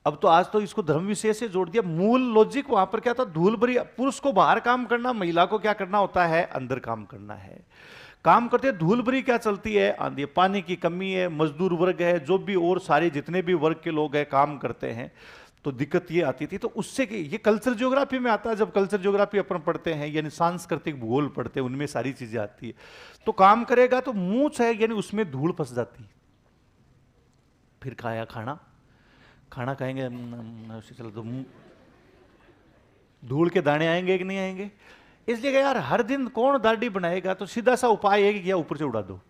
Speaker 1: अब तो आज तो इसको धर्म विषय से जोड़ दिया। मूल लॉजिक वहां पर क्या था, धूल भरी, पुरुष को बाहर काम करना, महिला को क्या करना होता है, अंदर काम करना है। काम करते धूल भरी क्या चलती है, आंधी, पानी की कमी है, मजदूर वर्ग है, जो भी और सारे जितने भी वर्ग के लोग हैं काम करते हैं, तो दिक्कत ये आती थी। तो उससे कि ये कल्चर ज्योग्राफी में आता है, जब कल्चर ज्योग्राफी अपन पढ़ते हैं यानी सांस्कृतिक भूगोल पढ़ते हैं, उनमें सारी चीजें आती है। तो काम करेगा तो मूंछ है यानी उसमें धूल फंस जाती है, फिर खाया खाना खाना खाएंगे चलो तो धूल के दाने आएंगे कि नहीं आएंगे। इसलिए कि यार हर दिन कौन दाढ़ी बनाएगा, तो सीधा सा उपाय है कि या ऊपर से उड़ा दो,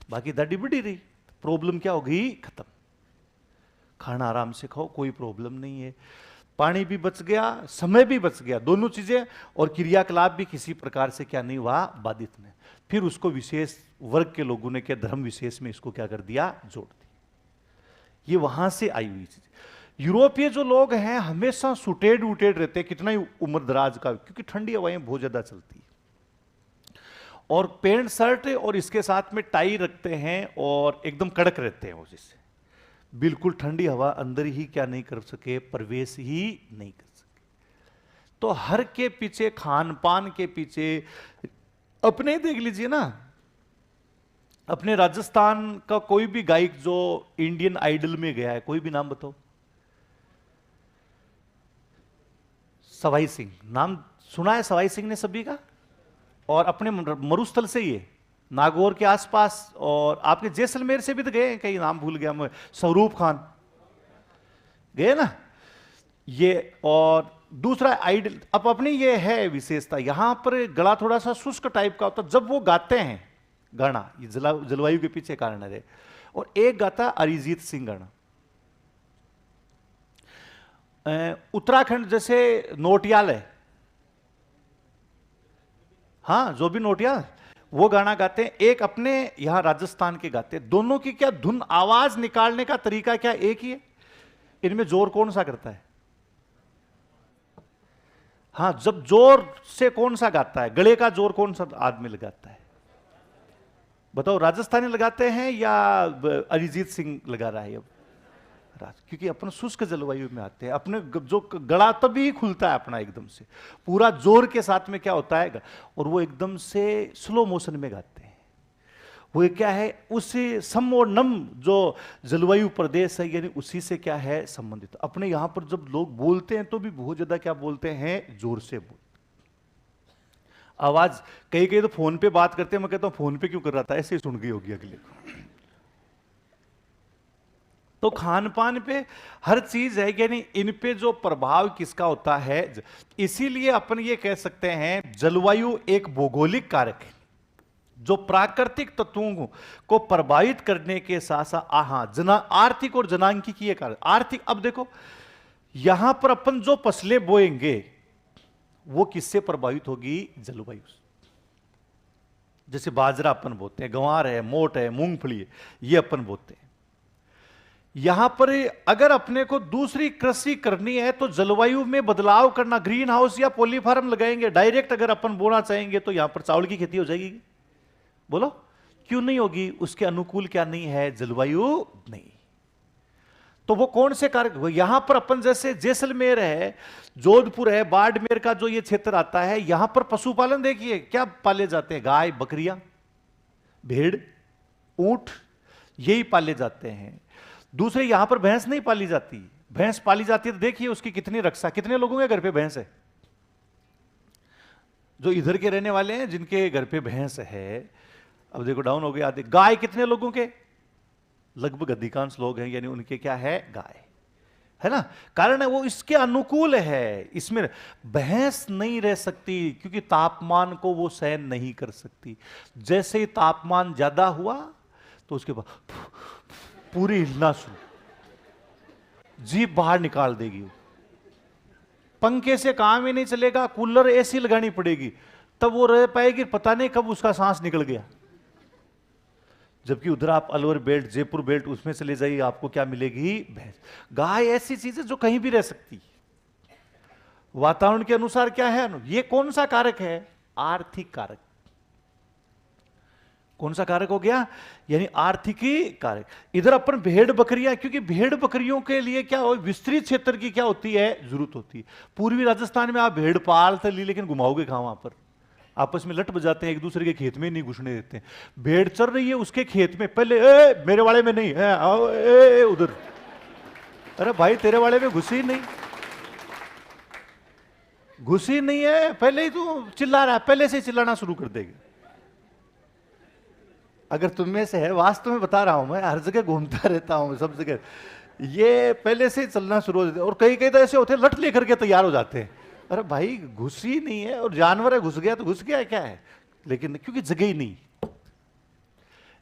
Speaker 1: बाकी दाढ़ी बढ़ी रही, प्रॉब्लम क्या होगी, खत्म। खाना आराम से खाओ, कोई प्रॉब्लम नहीं है, पानी भी बच गया, समय भी बच गया, दोनों चीजें, और क्रियाकलाप भी किसी प्रकार से क्या नहीं हुआ, बाधित नहीं। फिर उसको विशेष वर्ग के लोगों ने क्या धर्म विशेष में इसको क्या कर दिया, जोड़ दिया। ये वहां से आई हुई चीज। यूरोपीय जो लोग हैं हमेशा सुटेड उटेड रहते हैं, कितना ही उम्र दराज का, क्योंकि ठंडी हवाएं बहुत ज्यादा चलती है, और पैंट शर्ट और इसके साथ में टाई रखते हैं और एकदम कड़क रहते हैं, जिससे बिल्कुल ठंडी हवा अंदर ही क्या नहीं कर सके, प्रवेश ही नहीं कर सके। तो हर के पीछे, खान पान के पीछे, अपने देख लीजिए ना, अपने राजस्थान का कोई भी गायक जो इंडियन आइडल में गया है, कोई भी नाम बताओ। सवाई सिंह, नाम सुना है सवाई सिंह ने सभी का, और अपने मरुस्थल से ही है, नागौर के आसपास, और आपके जैसलमेर से भी तो गए, कई नाम भूल गया मैं, स्वरूप खान गए ना ये। और दूसरा आइडल, अब अपनी ये है विशेषता, यहां पर गला थोड़ा सा शुष्क टाइप का होता, जब वो गाते हैं गाना, ये जलवायु के पीछे कारण है। और एक गाता अरिजीत सिंह गाना, उत्तराखंड जैसे नोटियाल है, हाँ जो भी नोटियाल, वो गाना गाते हैं, एक अपने यहां राजस्थान के गाते हैं। दोनों की क्या धुन, आवाज निकालने का तरीका क्या एक ही है, इनमें जोर कौन सा करता है, हाँ जब जोर से कौन सा गाता है, गले का जोर कौन सा आदमी लगाता है, बताओ, राजस्थानी लगाते हैं या अरिजीत सिंह लगा रहा है अब, क्योंकि अपन शुष्क जलवायु में आते हैं, अपने जो गला तभी खुलता है अपना एकदम से, पूरा जोर के साथ में क्या होता है, और वो एकदम से स्लो मोशन में गाते हैं। वो क्या है, उसी सम और नम जो जलवायु प्रदेश है, यानी उसी से क्या है संबंधित। अपने यहां पर जब लोग बोलते हैं तो भी बहुत ज्यादा क्या बोलते हैं, जोर से बोलते, आवाज, कई कई तो फोन पे बात करते हैं, मैं कहता हूं फोन पे क्यों कर रहा था, ऐसे ही सुन गई होगी अगले को। तो खान पान पे हर चीज है, यानी इन पे जो प्रभाव किसका होता है, इसीलिए अपन ये कह सकते हैं जलवायु एक भौगोलिक कारक है जो प्राकृतिक तत्वों को प्रभावित करने के साथ साथ आर्थिक और जनांकीय कारक। आर्थिक, अब देखो यहां पर अपन जो फसलें बोएंगे वो किससे प्रभावित होगी, जलवायु से। जैसे बाजरा अपन बोते हैं, गंवार है, मोट है, मूंगफली है, ये अपन बोते हैं। यहां पर अगर अपने को दूसरी कृषि करनी है तो जलवायु में बदलाव करना, ग्रीन हाउस या पॉलीफार्म लगाएंगे, डायरेक्ट अगर अपन बोना चाहेंगे तो यहां पर चावल की खेती हो जाएगी, बोलो क्यों नहीं होगी, उसके अनुकूल क्या नहीं है, जलवायु नहीं। तो वो कौन से कारक, यहां पर अपन जैसे जैसलमेर है, जोधपुर है, बाड़मेर का जो ये क्षेत्र आता है, यहां पर पशुपालन देखिए क्या पाले जाते हैं, गाय, बकरियां, भेड़, ऊंट, यही पाले जाते हैं। दूसरे यहां पर भैंस नहीं पाली जाती, भैंस पाली जाती है तो देखिए उसकी कितनी रक्षा, कितने लोगों के घर पे भैंस है, जो इधर के रहने वाले हैं जिनके घर पे भैंस है, अब देखो डाउन हो गया आधे। गाय कितने लोगों के, लगभग अधिकांश लोग हैं, यानी उनके क्या है, गाय है ना, कारण है वो इसके अनुकूल है, इसमें भैंस नहीं रह सकती क्योंकि तापमान को वो सहन नहीं कर सकती। जैसे ही तापमान ज्यादा हुआ तो उसके बाद पूरी हिलना शुरू, जीभ बाहर निकाल देगी, पंखे से काम ही नहीं चलेगा, कूलर एसी लगानी पड़ेगी, तब वो रह पाएगी, पता नहीं कब उसका सांस निकल गया। जबकि उधर आप अलवर बेल्ट, जयपुर बेल्ट, उसमें चले जाइए, आपको क्या मिलेगी, भैंस। गाय ऐसी चीज है जो कहीं भी रह सकती, वातावरण के अनुसार क्या है। ये कौन सा कारक है, आर्थिक कारक। कौन सा कारक हो गया, यानी आर्थिकी कारक। इधर अपन भेड़ बकरियां, क्योंकि भेड़ बकरियों के लिए क्या हो, विस्तृत क्षेत्र की क्या होती है, जरूरत होती है। पूर्वी राजस्थान में आप भेड़ पाल तो ली, लेकिन घुमाओगे कहां, वहां पर आपस में लट बजाते हैं, एक दूसरे के खेत में नहीं घुसने देते हैं। भेड़ चल रही है उसके खेत में, पहले मेरे वाले में नहीं है, आओ उधर, अरे भाई तेरे वाले में घुसी नहीं, घुसी नहीं है, पहले ही तो चिल्ला रहा है, पहले से चिल्लाना शुरू कर देगा। अगर तुम में से है, वास्तव में बता रहा हूं, मैं हर जगह घूमता रहता हूं, सब जगह ये पहले से ही चलना शुरू हो जाते हैं। और कई कई तो ऐसे होते हैं लट लेकर के तैयार हो जाते हैं। अरे भाई घुस ही नहीं है, और जानवर है, घुस गया तो घुस गया है, क्या है, लेकिन क्योंकि जगह ही नहीं,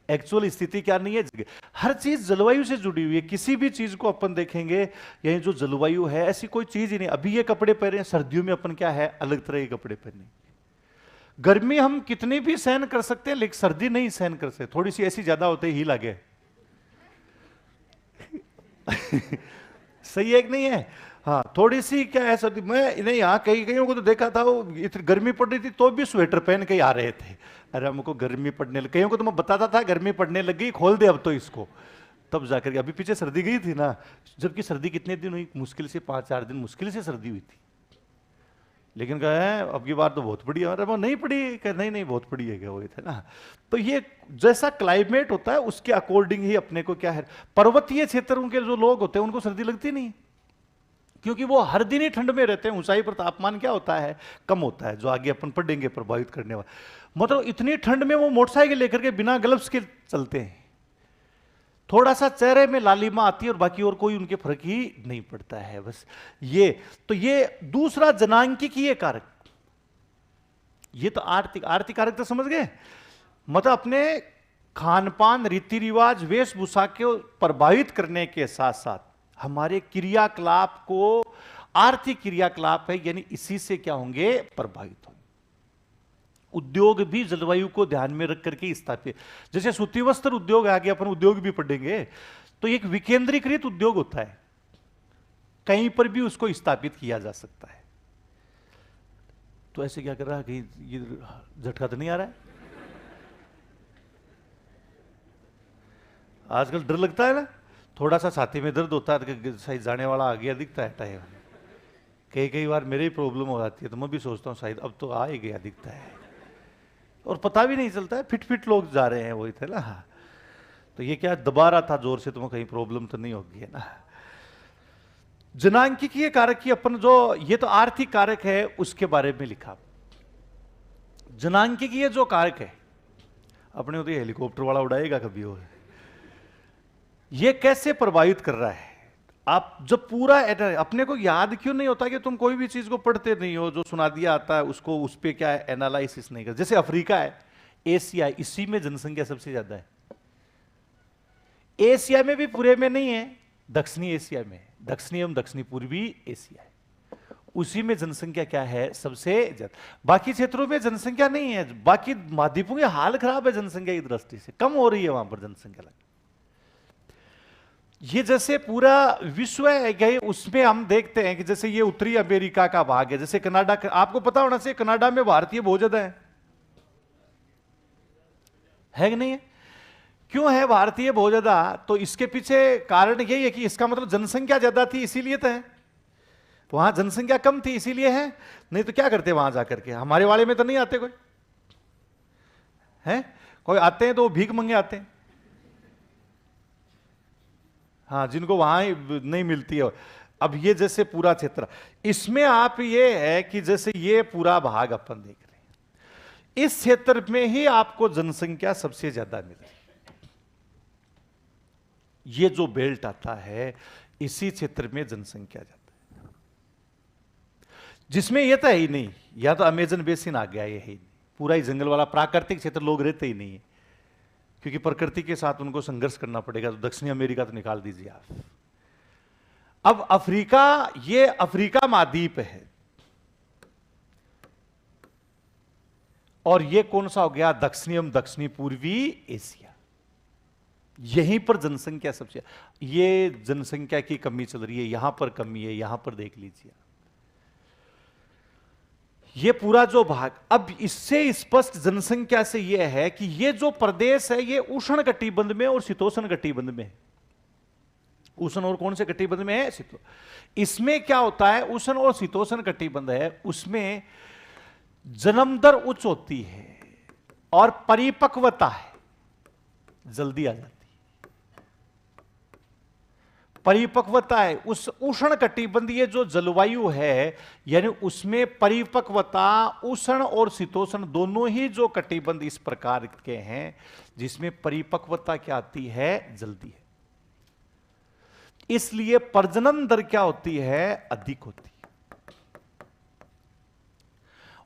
Speaker 1: एक्चुअल स्थिति क्या नहीं है, जगह। हर चीज जलवायु से जुड़ी हुई है। किसी भी चीज को अपन देखेंगे, यही जो जलवायु है, ऐसी कोई चीज ही नहीं। अभी ये कपड़े पहने हैं, सर्दियों में अपन क्या है, अलग तरह के कपड़े पहने। गर्मी हम कितनी भी सहन कर सकते हैं, लेकिन सर्दी नहीं सहन कर सकते, थोड़ी सी ऐसी ज्यादा होते ही लगे। सही है कि नहीं है? हाँ, थोड़ी सी क्या है सर्दी में, नहीं यहाँ कई कईयों को तो देखा था, वो इतनी गर्मी पड़ रही थी तो भी स्वेटर पहन के ही आ रहे थे। अरे हमको गर्मी पड़ने लगी, कईयों को तो मैं बताता था गर्मी पड़ने लगी, खोल दे अब तो इसको, तब जाकर के। अभी पीछे सर्दी गई थी ना, जबकि सर्दी कितने दिन हुई, मुश्किल से 5-4 दिन मुश्किल से सर्दी हुई थी। लेकिन कहा है अब की बार तो बहुत बड़ी है। अरे वो नहीं पड़ी, कह नहीं नहीं बहुत बड़ी है, क्या वो थे ना। तो ये जैसा क्लाइमेट होता है उसके अकॉर्डिंग ही अपने को क्या है, पर्वतीय क्षेत्रों के जो लोग होते हैं उनको सर्दी लगती नहीं, क्योंकि वो हर दिन ही ठंड में रहते हैं। ऊंचाई पर तापमान क्या होता है, कम होता है, जो आगे अपन पढ़ेंगे प्रभावित करने वाला। मतलब इतनी ठंड में वो मोटरसाइकिल लेकर के बिना ग्लव्स के चलते हैं, थोड़ा सा चेहरे में लालिमा आती है और बाकी और कोई उनके फर्क ही नहीं पड़ता है, बस ये। तो ये दूसरा जनांकिकीय कारक, ये तो आर्थिक कारक तो समझ गए। मतलब अपने खान पान, रीति रिवाज, वेशभूषा को प्रभावित करने के साथ साथ हमारे क्रियाकलाप को, आर्थिक क्रियाकलाप है, यानी इसी से क्या होंगे, प्रभावित होंगे। उद्योग भी जलवायु को ध्यान में रख करके स्थापित, जैसे सूती वस्त्र उद्योग, आगे अपन उद्योग भी पढ़ेंगे, तो एक विकेंद्रीकृत उद्योग होता है, कहीं पर भी उसको स्थापित किया जा सकता है। तो ऐसे क्या कर रहा है, कहीं ये झटका तो नहीं आ रहा है? आजकल डर लगता है ना, थोड़ा सा छाती में दर्द होता है कि शायद जाने वाला आ गया दिखता है टाइम। कई बार मेरे ही प्रॉब्लम हो जाती है, तो मैं भी सोचता हूँ शायद अब तो आ ही गया दिखता है, और पता भी नहीं चलता है, फिट लोग जा रहे हैं, वही थे ना। तो ये क्या दबा रहा था जोर से, तुम्हें कहीं प्रॉब्लम तो नहीं होगी, है ना। जनांकिकीय कारक की अपन जो, ये तो आर्थिक कारक है, उसके बारे में लिखा। जनांकिकीय जो कारक है, अपने तो ये हेलीकॉप्टर वाला उड़ाएगा कभी वो, ये कैसे प्रभावित कर रहा है। आप जब पूरा अपने को याद क्यों नहीं होता कि तुम कोई भी चीज को पढ़ते नहीं हो, जो सुना दिया आता है उसको, उस पर क्या है एनालिसिस नहीं कर। जैसे अफ्रीका है, एशिया है, इसी में जनसंख्या सबसे ज्यादा है। एशिया में भी पूरे में नहीं है, दक्षिणी एशिया में, दक्षिणी एवं दक्षिणी पूर्वी एशिया है, उसी में जनसंख्या क्या है सबसे ज्यादा। बाकी क्षेत्रों में जनसंख्या नहीं है, बाकी महाद्वीपों के हाल खराब है जनसंख्या की दृष्टि से, कम हो रही है वहां पर जनसंख्या। ये जैसे पूरा विश्व है, उसमें हम देखते हैं कि जैसे ये उत्तरी अमेरिका का भाग है, जैसे कनाडा, आपको पता होना चाहिए कनाडा में भारतीय बहुत ज्यादा है कि नहीं है? क्यों है भारतीय बहुत ज्यादा? तो इसके पीछे कारण यही है कि इसका मतलब जनसंख्या ज्यादा थी इसीलिए तो है, वहां जनसंख्या कम थी इसीलिए है, नहीं तो क्या करते वहां जाकर के। हमारे वाले में तो नहीं आते कोई, है कोई आते हैं तो भीख मंगे आते हैं, हाँ, जिनको वहां नहीं मिलती है। अब ये जैसे पूरा क्षेत्र, इसमें आप ये है कि जैसे ये पूरा भाग अपन देख रहे हैं, इस क्षेत्र में ही आपको जनसंख्या सबसे ज्यादा मिल रही है। ये जो बेल्ट आता है, इसी क्षेत्र में जनसंख्या ज्यादा है, जिसमें ये तो है ही नहीं, या तो अमेजन बेसिन आ गया, ये है ही नहीं, पूरा ही जंगल वाला प्राकृतिक क्षेत्र, लोग रहते ही नहीं है, क्योंकि प्रकृति के साथ उनको संघर्ष करना पड़ेगा। तो दक्षिणी अमेरिका तो निकाल दीजिए आप। अब अफ्रीका, ये अफ्रीका महाद्वीप है, और ये कौन सा हो गया, दक्षिणी एवं दक्षिणी पूर्वी एशिया। यहीं पर जनसंख्या सबसे, ये जनसंख्या की कमी चल रही है, यहां पर कमी है, यहां पर देख लीजिए ये पूरा जो भाग। अब इससे स्पष्ट जनसंख्या से यह है कि ये जो प्रदेश है, ये उष्ण कटिबंध में और शीतोष्ण कटिबंध में है। उष्ण और कौन से कटिबंध में है, शीतो। इसमें क्या होता है, उष्ण और शीतोष्ण कटिबंध है, उसमें जन्म दर उच्च होती है और परिपक्वता है जल्दी आ जाती है। परिपक्वता है, उस उष्ण कटिबंधीय जो जलवायु है, यानी उसमें परिपक्वता, उष्ण और शीतोष्ण दोनों ही जो कटिबंध इस प्रकार के हैं, जिसमें परिपक्वता क्या आती है, जल्दी है। इसलिए प्रजनन दर क्या होती है, अधिक होती है।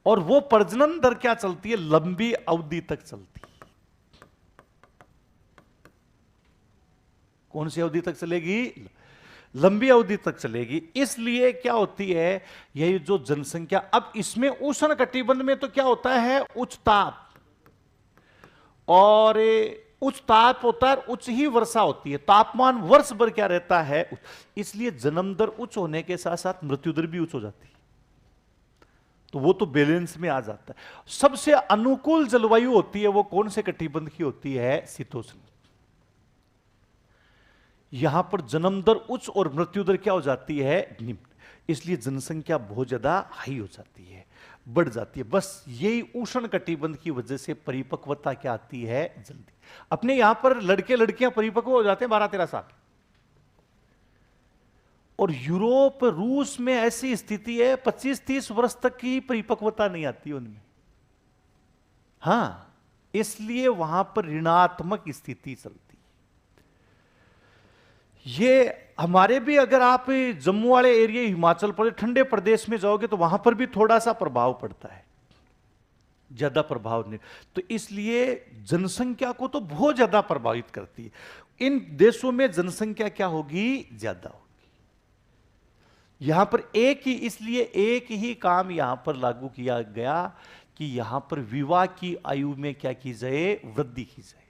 Speaker 1: और वो प्रजनन दर क्या चलती है, लंबी अवधि तक चलती है। कौन सी अवधि तक चलेगी, लंबी अवधि तक चलेगी। इसलिए क्या होती है, यही जो जनसंख्या, अब इसमें उष्ण कटिबंध में तो क्या होता है, उच्च ताप, और उच्च ताप होता है, उच्च ही वर्षा होती है, तापमान वर्ष भर क्या रहता है, इसलिए जन्म दर उच्च होने के साथ साथ मृत्यु दर भी उच्च हो जाती है। तो वो तो बैलेंस में आ जाता है। सबसे अनुकूल जलवायु होती है वो कौन से कटिबंध की होती है, शीतोष्ण। यहां पर जन्म दर उच्च और मृत्यु दर क्या हो जाती है, निम्न। इसलिए जनसंख्या बहुत ज्यादा हाई हो जाती है, बढ़ जाती है। बस यही उष्ण कटिबंध की वजह से परिपक्वता क्या आती है, जल्दी। अपने यहां पर लड़के लड़कियां परिपक्व हो जाते हैं 12-13 साल, और यूरोप, रूस में ऐसी स्थिति है 25-30 वर्ष तक की परिपक्वता नहीं आती उनमें। हां, इसलिए वहां पर ऋणात्मक स्थिति चलती। ये हमारे भी, अगर आप जम्मू वाले एरिया, हिमाचल प्रदेश, ठंडे प्रदेश में जाओगे तो वहां पर भी थोड़ा सा प्रभाव पड़ता है, ज्यादा प्रभाव नहीं। तो इसलिए जनसंख्या को तो बहुत ज्यादा प्रभावित करती है। इन देशों में जनसंख्या क्या होगी, ज्यादा होगी। यहां पर इसलिए एक ही काम यहां पर लागू किया गया कि यहां पर विवाह की आयु में क्या की जाए, वृद्धि की जाए।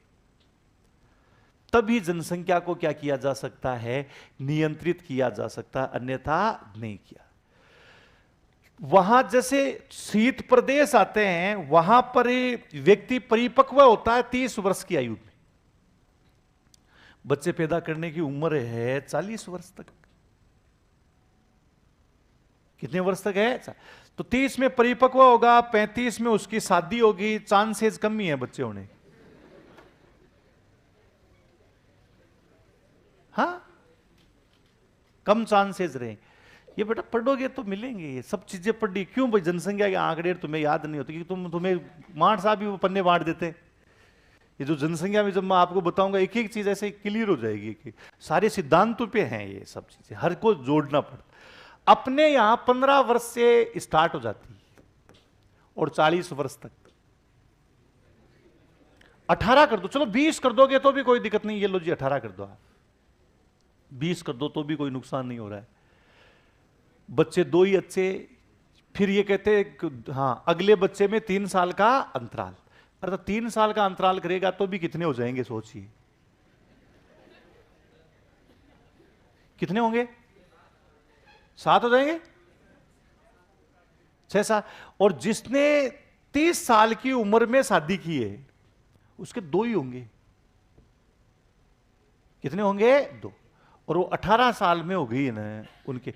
Speaker 1: तभी जनसंख्या को क्या किया जा सकता है, नियंत्रित किया जा सकता है, अन्यथा नहीं किया। वहां जैसे शीत प्रदेश आते हैं, वहां पर व्यक्ति परिपक्व होता है 30 वर्ष की आयु में। बच्चे पैदा करने की उम्र है 40 वर्ष तक। कितने वर्ष तक है, तो 30 में परिपक्व होगा, 35 में उसकी शादी होगी। चांसेस कम ही है बच्चे होने के। हाँ, कम चांसेस रहे। ये बेटा पढ़ोगे तो मिलेंगे, ये सब चीजें पढ़ी। क्यों भाई, जनसंख्या के आंकड़े तुम्हें याद नहीं होते, क्योंकि तुम्हें मार साहब भी वो पन्ने बांट देते। ये जो जनसंख्या में जब मैं आपको बताऊंगा, एक एक चीज ऐसे क्लियर हो जाएगी कि सारे सिद्धांतों पे हैं ये सब चीजें, हर को जोड़ना पड़ता। अपने यहां 15 वर्ष से स्टार्ट हो जाती है और 40 वर्ष तक। 18 कर दो, चलो 20 कर दोगे तो भी कोई दिक्कत नहीं। ये लो जी 18 कर दो, आप 20 कर दो तो भी कोई नुकसान नहीं हो रहा है। बच्चे 2 ही अच्छे। फिर ये कहते हैं हाँ, अगले बच्चे में 3 साल का अंतराल। अरे तो 3 साल का अंतराल करेगा तो भी कितने हो जाएंगे, सोचिए कितने होंगे, 7 हो जाएंगे, 6-7। और जिसने 30 साल की उम्र में शादी की है उसके 2 ही होंगे। कितने होंगे, 2। और वो 18 साल में हो गई ना उनके।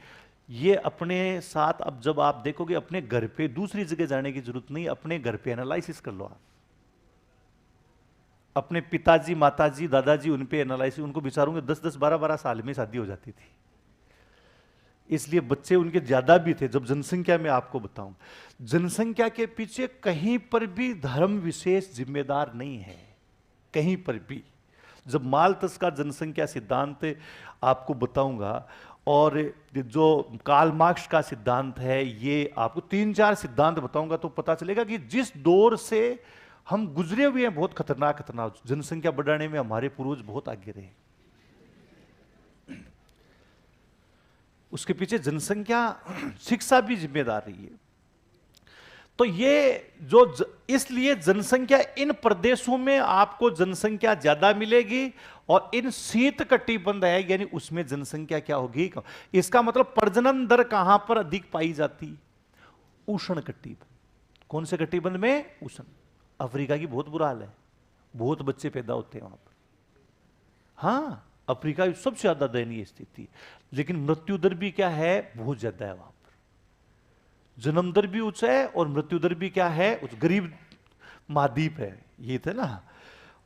Speaker 1: ये अपने साथ, अब जब आप देखोगे अपने घर पे, दूसरी जगह जाने की जरूरत नहीं, अपने घर पे एनालिसिस कर लो आप। अपने पिताजी, माताजी, दादाजी, उन पे एनालिसिस, उनको विचारूंगे 10-10, 12-12 साल में शादी हो जाती थी। इसलिए बच्चे उनके ज्यादा भी थे। जब जनसंख्या में आपको बताऊं, जनसंख्या के पीछे कहीं पर भी धर्म विशेष जिम्मेदार नहीं है, कहीं पर भी। जब माल्थस का जनसंख्या सिद्धांत आपको बताऊंगा, और जो कार्ल मार्क्स का सिद्धांत है, ये आपको 3-4 सिद्धांत बताऊंगा तो पता चलेगा कि जिस दौर से हम गुजरे हुए हैं, बहुत खतरनाक जनसंख्या बढ़ाने में हमारे पूर्वज बहुत आगे रहे। उसके पीछे जनसंख्या शिक्षा भी जिम्मेदार रही है। तो ये इसलिए जनसंख्या इन प्रदेशों में आपको जनसंख्या ज्यादा मिलेगी, और इन शीत कटिबंध है यानी उसमें जनसंख्या क्या होगी। इसका मतलब प्रजनन दर कहां पर अधिक पाई जाती, उष्ण कटिबंध। कौन से कटिबंध में, उष्ण। अफ्रीका की बहुत बुरा हाल है, बहुत बच्चे पैदा होते हैं वहां पर। हाँ, अफ्रीका की सबसे ज्यादा दयनीय स्थिति। लेकिन मृत्यु दर भी क्या है, बहुत ज्यादा है वहां पर। जन्म दर भी उच्च है और मृत्यु दर भी क्या है, उच्च। गरीब महाद्वीप है ये थे ना।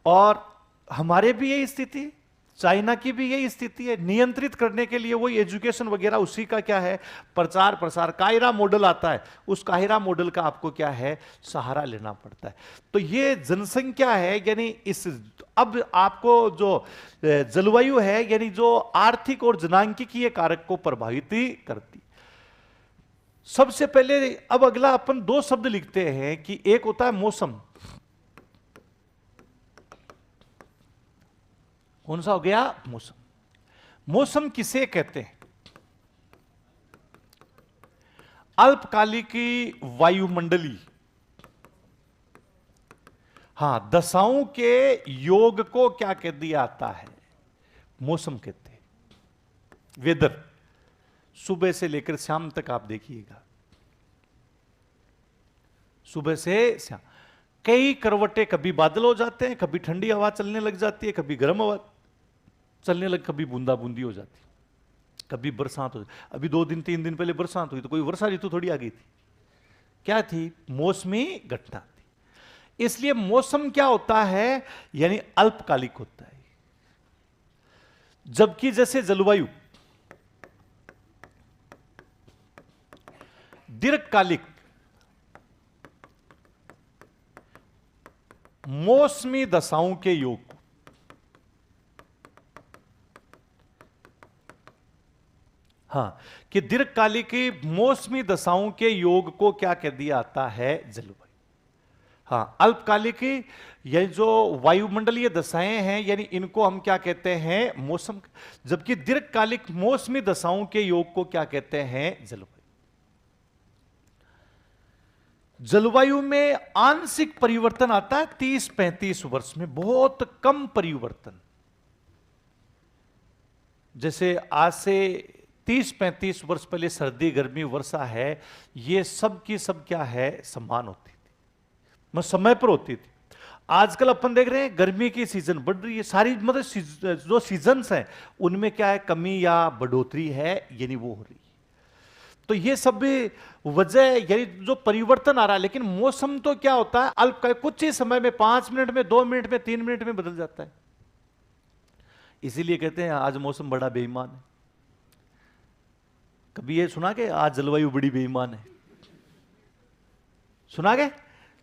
Speaker 1: और हमारे भी यही स्थिति। चाइना की भी यही स्थिति है। नियंत्रित करने के लिए वही एजुकेशन वगैरह, उसी का क्या है, प्रचार प्रसार। कायरा मॉडल आता है, उस कायरा मॉडल का आपको क्या है, सहारा लेना पड़ता है। तो ये जनसंख्या है, यानी इस अब आपको जो जलवायु है, यानी जो आर्थिक और जनांकिकीय कारक को प्रभावित करती। सबसे पहले अब अगला अपन दो शब्द लिखते हैं कि एक होता है मौसम। कौन सा हो गया, मौसम। मौसम किसे कहते हैं? अल्पकालिक वायुमंडली, हां, दशाओं के योग को क्या कह दिया जाता है, मौसम कहते हैं। वेदर, सुबह से लेकर शाम तक आप देखिएगा, सुबह से शाम कई करवटें, कभी बादल हो जाते हैं, कभी ठंडी हवा चलने लग जाती है, कभी गर्म हवा चलने लग, कभी बूंदा बूंदी हो जाती, कभी बरसात हो जाती। अभी 2 दिन 3 दिन पहले बरसात हुई तो कोई वर्षा ऋतु थोड़ी आ गई थी, क्या थी, मौसमी घटना थी। इसलिए मौसम क्या होता है, यानी अल्पकालिक होता है। जबकि जैसे जलवायु दीर्घकालिक, मौसमी दशाओं के योग को, हां, कि दीर्घकालिक मौसमी दशाओं के योग को क्या कह दिया जाता है, जलवायु। हां, अल्पकालिक ये जो वायुमंडलीय दशाएं हैं, यानी इनको हम क्या कहते हैं, मौसम। जबकि दीर्घकालिक मौसमी दशाओं के योग को क्या कहते हैं, जलवायु। जलवायु में आंशिक परिवर्तन आता है 30-35 वर्ष में, बहुत कम परिवर्तन। जैसे आज से 30-35 वर्ष पहले सर्दी गर्मी वर्षा है, ये सब की सब क्या है, समान होती थी, मतलब समय पर होती थी। आजकल अपन देख रहे हैं गर्मी की सीजन बढ़ रही है, सारी मतलब जो सीजन्स हैं उनमें क्या है, कमी या बढ़ोतरी है, यानी वो हो रही है। तो ये सब भी वजह, यानी जो परिवर्तन आ रहा है। लेकिन मौसम तो क्या होता है, अल्पकालिक, कुछ ही समय में, 5 मिनट में, 2 मिनट में, 3 मिनट में बदल जाता है। इसीलिए कहते हैं आज मौसम बड़ा बेईमान है। कभी ये सुना के आज जलवायु बड़ी बेईमान है, सुना के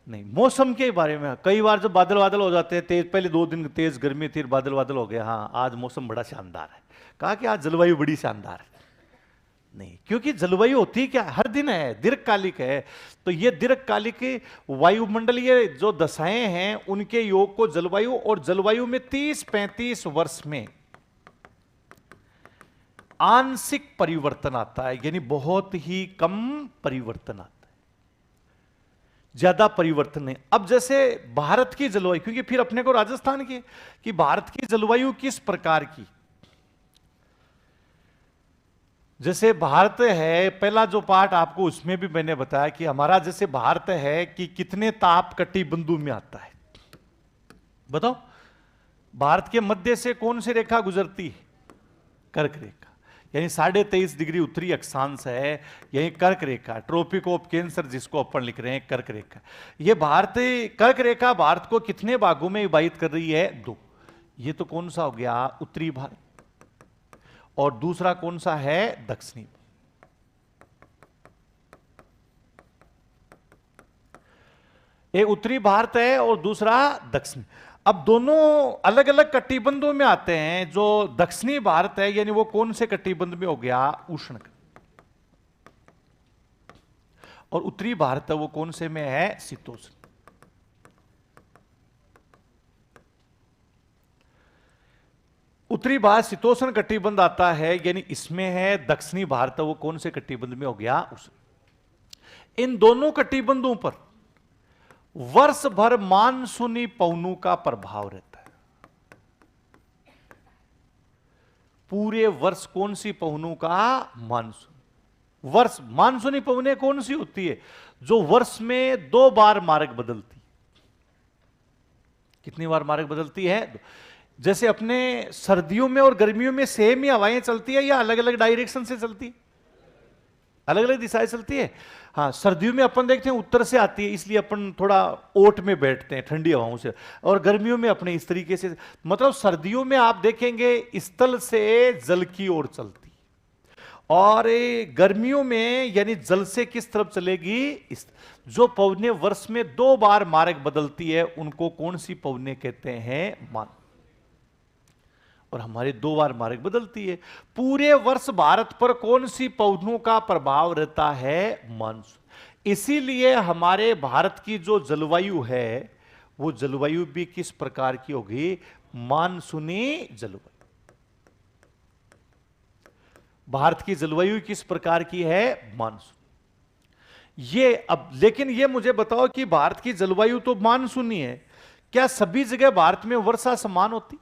Speaker 1: नहीं। मौसम के बारे में कई बार जब बादल बादल हो जाते हैं तेज, पहले 2 दिन तेज गर्मी थी, बादल बादल हो गया, हाँ आज मौसम बड़ा शानदार है, कहा कि आज जलवायु बड़ी शानदार है। नहीं, क्योंकि जलवायु होती क्या, हर दिन है, दीर्घकालिक है। तो ये दीर्घकालिक वायुमंडलीय जो दशाएं हैं उनके योग को जलवायु, और जलवायु में 30-35 वर्ष में आंशिक परिवर्तन आता है, यानी बहुत ही कम परिवर्तन आता है, ज्यादा परिवर्तन नहीं। अब जैसे भारत की जलवायु, क्योंकि फिर अपने को राजस्थान की, कि भारत की जलवायु किस प्रकार की। जैसे भारत है, पहला जो पार्ट आपको उसमें भी मैंने बताया कि हमारा जैसे भारत है कि कितने ताप कटिबंधु में आता है, बताओ। भारत के मध्य से कौन सी रेखा गुजरती है, कर्क रेखा, यानी 23.5 डिग्री उत्तरी अक्षांश है, यही कर्क रेखा, ट्रॉपिक ऑफ कैंसर जिसको अपन लिख रहे हैं, कर्क रेखा। ये भारत, कर्क रेखा भारत को कितने भागों में विभाजित कर रही है, 2। ये तो कौन सा हो गया, उत्तरी भारत, और दूसरा कौन सा है, दक्षिणी। एक उत्तरी भारत है और दूसरा दक्षिणी। अब दोनों अलग अलग कटिबंधों में आते हैं। जो दक्षिणी भारत है, यानी वो कौन से कटिबंध में हो गया, उष्ण, और उत्तरी भारत है वो कौन से में है, शीतोष्ण। उत्तरी भारत शीतोष्ण कटिबंध आता है, यानी इसमें है। दक्षिणी भारत वो कौन से कटिबंध में हो गया, उष्ण। इन दोनों कटिबंधों पर वर्ष भर मानसूनी पवनों का प्रभाव रहता है। पूरे वर्ष कौन सी पवनों का, मानसून। वर्ष मानसूनी पवनें कौन सी होती है, जो वर्ष में 2 बार मार्ग बदलती। कितनी बार मार्ग बदलती है, जैसे अपने सर्दियों में और गर्मियों में सेम ही हवाएं चलती है या अलग अलग डायरेक्शन से चलती है, अलग अलग दिशाएं चलती है। हाँ, सर्दियों में अपन देखते हैं उत्तर से आती है, इसलिए अपन थोड़ा ओट में बैठते हैं ठंडी हवाओं से, और गर्मियों में अपने इस तरीके से, मतलब सर्दियों में आप देखेंगे स्थल से जल की ओर चलती, और गर्मियों में यानी जल से किस तरफ चलेगी, जो पवने वर्ष में 2 बार मार्ग बदलती है उनको कौन सी पवने कहते हैं, मान। और हमारे 2 बार मार्ग बदलती है। पूरे वर्ष भारत पर कौन सी पवनों का प्रभाव रहता है, मानसून। इसीलिए हमारे भारत की जो जलवायु है वो जलवायु भी किस प्रकार की होगी, मानसूनी जलवायु। भारत की जलवायु किस प्रकार की है, मानसून। ये अब लेकिन ये मुझे बताओ कि भारत की जलवायु तो मानसूनी है, क्या सभी जगह भारत में वर्षा समान होती,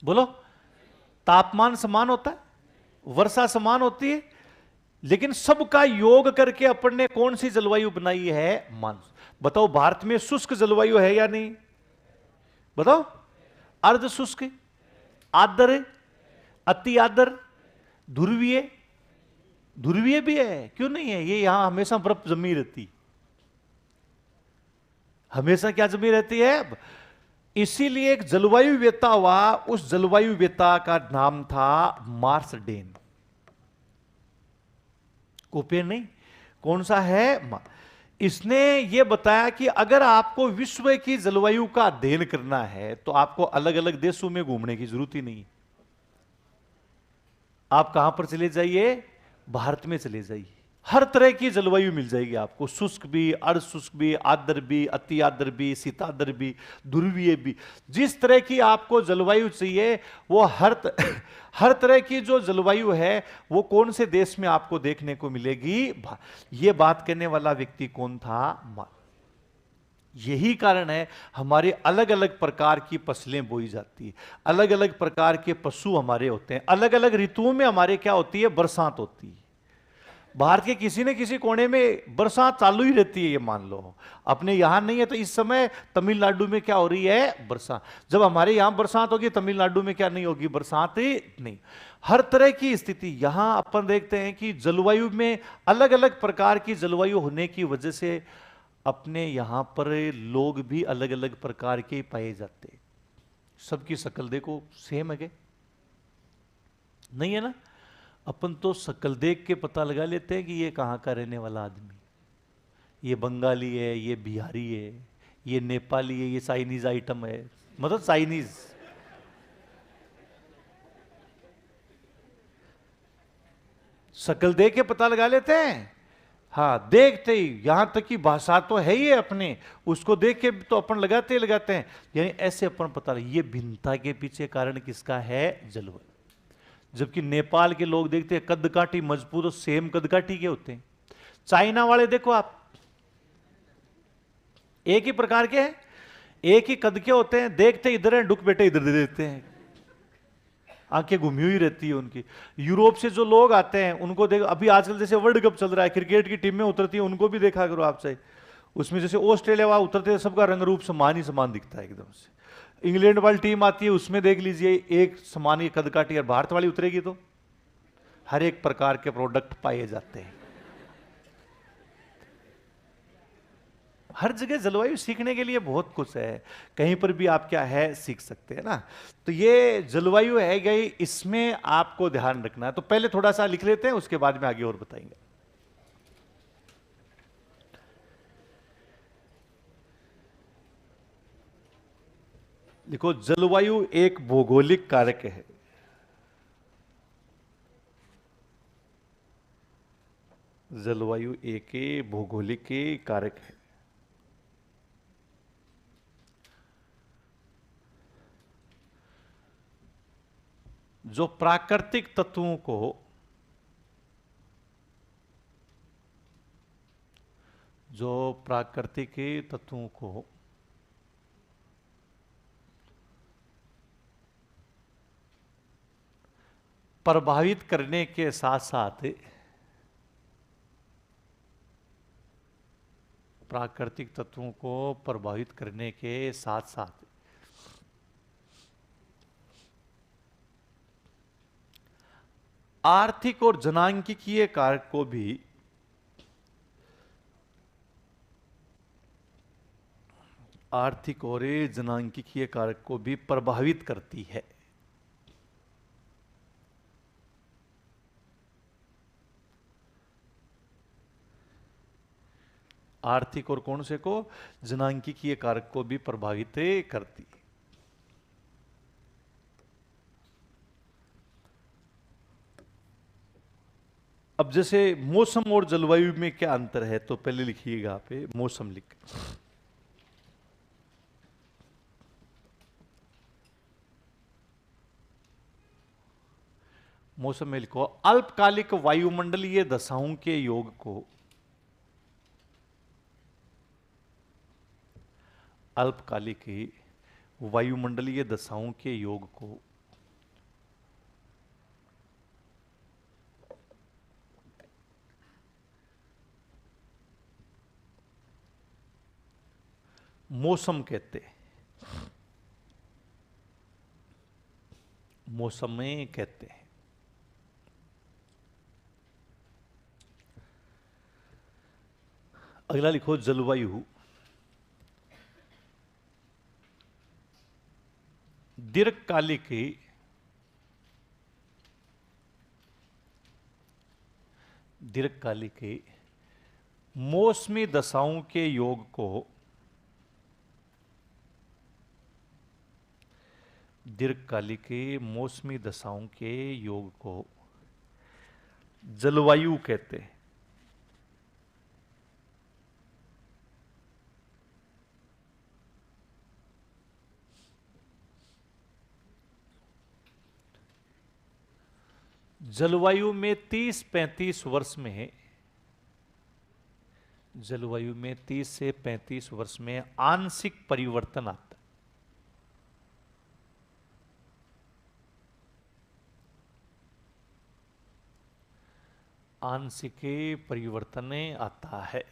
Speaker 1: बोलो। तापमान समान होता है, वर्षा समान होती है, लेकिन सबका योग करके अपन ने कौन सी जलवायु बनाई है, मानसून। बताओ भारत में शुष्क जलवायु है या नहीं, बताओ। अर्ध शुष्क, आर्द्र, अति आर्द्र, ध्रुवीय। ध्रुवीय भी है, क्यों नहीं है, ये यहां हमेशा बर्फ जमी रहती, हमेशा क्या जमी रहती है। इसीलिए एक जलवायु वेता हुआ, उस जलवायु वेता का नाम था मार्सडेन। कोपेन नहीं, कौन सा है, इसने यह बताया कि अगर आपको विश्व की जलवायु का अध्ययन करना है तो आपको अलग अलग देशों में घूमने की जरूरत ही नहीं। आप कहां पर चले जाइए, भारत में चले जाइए, हर तरह की जलवायु मिल जाएगी आपको, शुष्क भी, अर्ध शुष्क भी, आर्द्र भी, अति आर्द्र भी, शीतार्द्र भी, ध्रुवीय भी। जिस तरह की आपको जलवायु चाहिए वो हर तरह की जो जलवायु है वो कौन से देश में आपको देखने को मिलेगी। ये बात कहने वाला व्यक्ति कौन था, यही कारण है हमारे अलग अलग प्रकार की फसलें बोई जाती है, अलग अलग प्रकार के पशु हमारे होते हैं, अलग अलग ऋतुओं में हमारे क्या होती है, बरसात होती है। भारत के किसी न किसी कोने में बरसात चालू ही रहती है, ये मान लो। अपने यहां नहीं है तो इस समय तमिलनाडु में क्या हो रही है, बरसात। जब हमारे यहां बरसात होगी तमिलनाडु में क्या नहीं होगी, बरसात ही नहीं। हर तरह की स्थिति यहां अपन देखते हैं कि जलवायु में अलग अलग प्रकार की जलवायु होने की वजह से अपने यहां पर लोग भी अलग अलग प्रकार के पाए जाते हैं। सबकी शक्ल देखो सेम है, नहीं है ना। अपन तो शक्ल देख के पता लगा लेते हैं कि ये कहां का रहने वाला आदमी, ये बंगाली है, ये बिहारी है, ये नेपाली है, ये चाइनीज आइटम है, मतलब चाइनीज। शक्ल देख के पता लगा लेते हैं। हाँ, देखते ही, यहां तक कि भाषा तो है ही अपने, उसको देख के तो अपन लगाते ही लगाते हैं। यानी ऐसे अपन पता लगे ये भिन्नता के पीछे कारण किसका है, जलवायु। जबकि नेपाल के लोग देखते हैं कदकाठी मजबूत और सेम कदकाठी के होते हैं। चाइना वाले देखो आप, एक ही प्रकार के हैं, एक ही कद के होते हैं, देखते इधर हैं, डुक बेटे इधर दे देते हैं, आंखें घूमी हुई रहती है उनकी। यूरोप से जो लोग आते हैं उनको देखो, अभी आजकल जैसे वर्ल्ड कप चल रहा है, क्रिकेट की टीम में उतरती है, उनको भी देखा करो आपसे, उसमें जैसे ऑस्ट्रेलिया वहां उतरते हैं, सबका रंग रूप समान ही समान दिखता है एकदम से। इंग्लैंड वाली टीम आती है, उसमें देख लीजिए एक समान ही कद काठी, और भारत वाली उतरेगी तो हर एक प्रकार के प्रोडक्ट पाए जाते हैं। हर जगह जलवायु सीखने के लिए बहुत कुछ है, कहीं पर भी आप क्या है सीख सकते हैं ना। तो ये जलवायु है गई, इसमें आपको ध्यान रखना है। तो पहले थोड़ा सा लिख लेते हैं, उसके बाद में आगे और बताएंगे। देखो, जलवायु एक भौगोलिक कारक है। जलवायु एक भौगोलिक कारक है। जो प्राकृतिक तत्वों को प्रभावित करने के साथ साथ, प्राकृतिक तत्वों को प्रभावित करने के साथ साथ आर्थिक और जनांकिकीय कारक को भी आर्थिक और जनांकिकीय कारक को भी प्रभावित करती है। आर्थिक और कौन से को? जनांकिकीय कारक को भी प्रभावित करती है। अब जैसे मौसम और जलवायु में क्या अंतर है, तो पहले लिखिएगा पे मौसम लिख। मौसम में लिखो अल्पकालिक वायुमंडलीय दशाओं के योग को अल्पकालिक वायुमंडलीय दशाओं के योग को मौसम कहते हैं। मौसम में कहते हैं। अगला लिखो जलवायु दीर्घकालिक मौसमी दशाओं के योग को दीर्घकालिक मौसमी दशाओं के योग को जलवायु कहते हैं। जलवायु में 30-35 वर्ष में जलवायु में 30 से 35 वर्ष में आंशिक परिवर्तन आता है। आंशिक परिवर्तन आता है।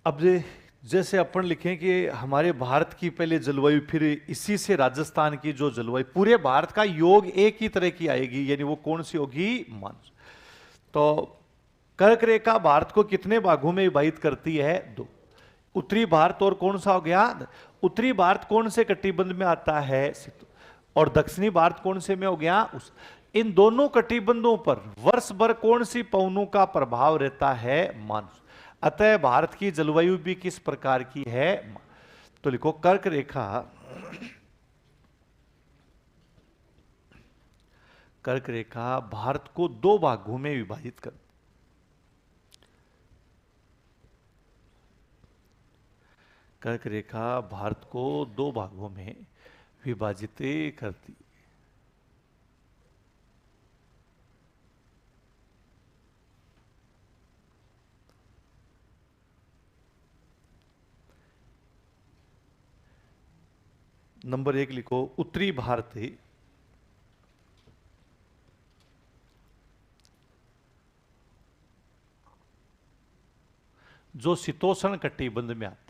Speaker 1: अब जैसे अपन लिखें कि हमारे भारत की पहले जलवायु, फिर इसी से राजस्थान की जो जलवायु, पूरे भारत का योग एक ही तरह की आएगी, यानी वो कौन सी होगी? मानसून। तो कर्क रेखा भारत को कितने भागों में विभाजित करती है? 2। उत्तरी भारत और कौन सा हो गया? उत्तरी भारत कौन से कटिबंध में आता है? और दक्षिणी भारत कौन से में हो गया? इन दोनों कटिबंधों पर वर्ष भर कौन सी पवनों का प्रभाव रहता है? मानसून। अतः भारत की जलवायु भी किस प्रकार की है? तो लिखो कर्क रेखा भारत को 2 भागों में विभाजित कर कर्क रेखा भारत को 2 भागों में विभाजित करती। नंबर 1 लिखो उत्तरी भारत जो शीतोष्ण कटिबंध में आता है।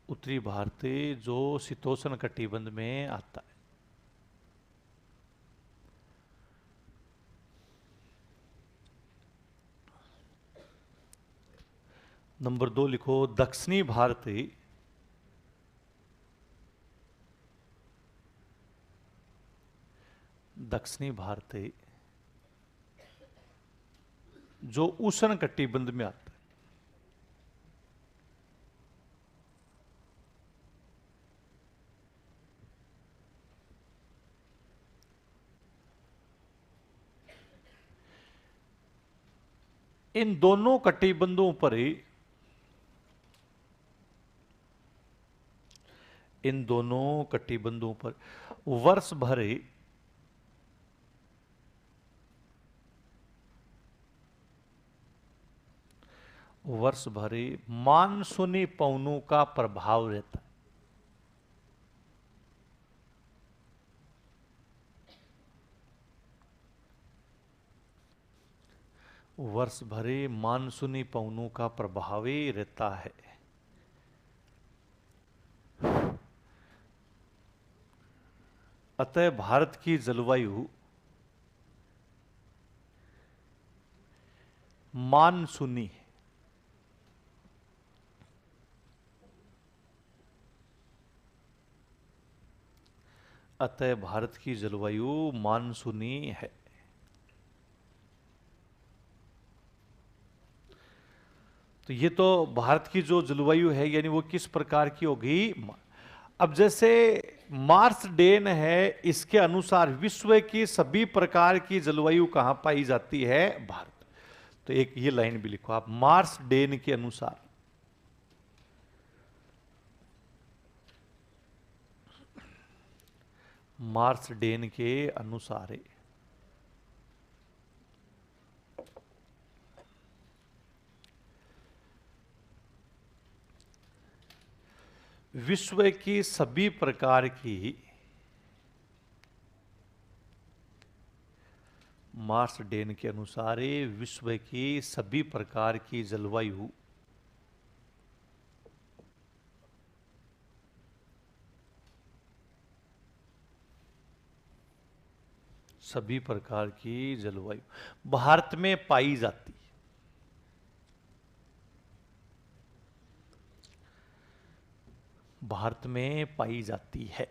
Speaker 1: उत्तरी भारत जो शीतोष्ण कटिबंध में आता है। नंबर 2 लिखो दक्षिणी भारत जो उष्ण कटिबंध में आता है। इन दोनों कटिबंधों पर वर्ष भर मानसूनी पवनों का प्रभाव रहता है। वर्ष भरे मानसूनी पवनों का प्रभाव ही रहता है। अतः भारत की जलवायु मानसूनी है। अतः भारत की जलवायु मानसूनी है। तो ये तो भारत की जो जलवायु है यानी वो किस प्रकार की होगी। अब जैसे मार्स डेन है, इसके अनुसार विश्व की सभी प्रकार की जलवायु कहां पाई जाती है, भारत। तो एक ये लाइन भी लिखो आप, मार्स डेन के अनुसार। मार्स डेन के अनुसार विश्व की सभी प्रकार की, मार्स डेन के अनुसार विश्व की सभी प्रकार की जलवायु सभी प्रकार की जलवायु भारत में पाई जाती है। भारत में पाई जाती है।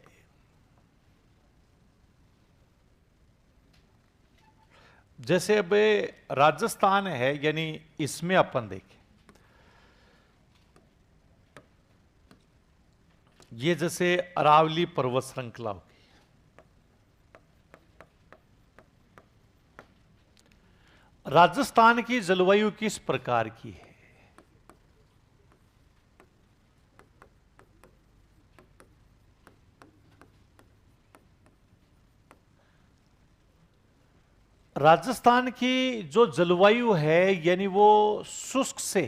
Speaker 1: जैसे अब राजस्थान है, यानी इसमें अपन देखें, ये जैसे अरावली पर्वत श्रृंखला होगी। राजस्थान की जलवायु किस प्रकार की है? राजस्थान की जो जलवायु है यानी वो शुष्क से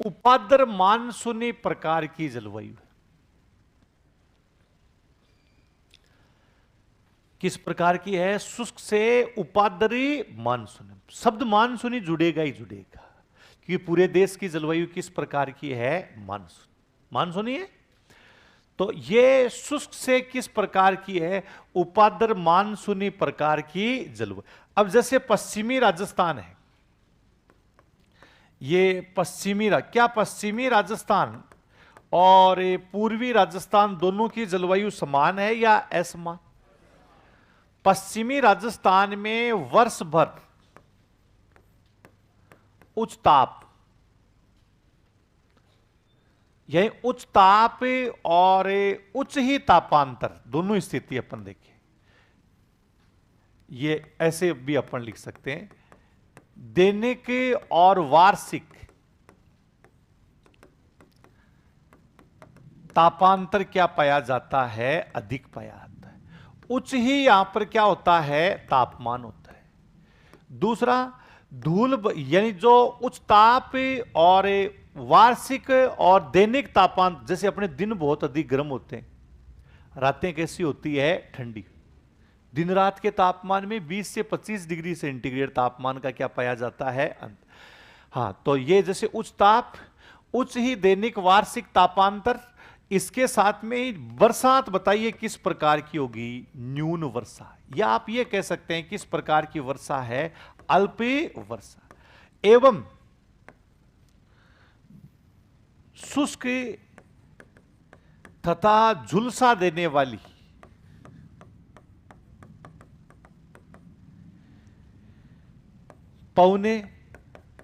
Speaker 1: उपाद्र मानसूनी प्रकार की जलवायु है। किस प्रकार की है? शुष्क से उपाद्री मानसूनी। शब्द मानसूनी जुड़ेगा ही जुड़ेगा, क्योंकि पूरे देश की जलवायु किस प्रकार की है? मानसूनी है। तो ये शुष्क से किस प्रकार की है? उपाद्र मानसूनी प्रकार की जलवायु। अब जैसे पश्चिमी राजस्थान है, ये पश्चिमी राजस्थान और पूर्वी राजस्थान दोनों की जलवायु समान है या असमान? पश्चिमी राजस्थान में वर्ष भर उच्च ताप, यही उच्च ताप और उच्च ही तापांतर दोनों स्थिति अपन देखें, ये ऐसे भी अपन लिख सकते हैं, दैनिक और वार्षिक तापांतर क्या पाया जाता है? अधिक पाया जाता है। उच्च ही यहां पर क्या होता है? तापमान होता है। दूसरा, धूल यानी जो उच्च ताप और वार्षिक और दैनिक तापमान, जैसे अपने दिन बहुत अधिक गर्म होते हैं, रातें कैसी होती है? ठंडी। दिन रात के तापमान में 20 से 25 डिग्री सेंटीग्रेड तापमान का क्या पाया जाता है? अंतर। हाँ, तो ये जैसे उच्च ताप, उच्च ही दैनिक वार्षिक तापांतर, इसके साथ में बरसात बताइए किस प्रकार की होगी? न्यून वर्षा, या आप ये कह सकते हैं किस प्रकार की वर्षा है? अल्प वर्षा। एवं शुष्क तथा झुलसा देने वाली पवने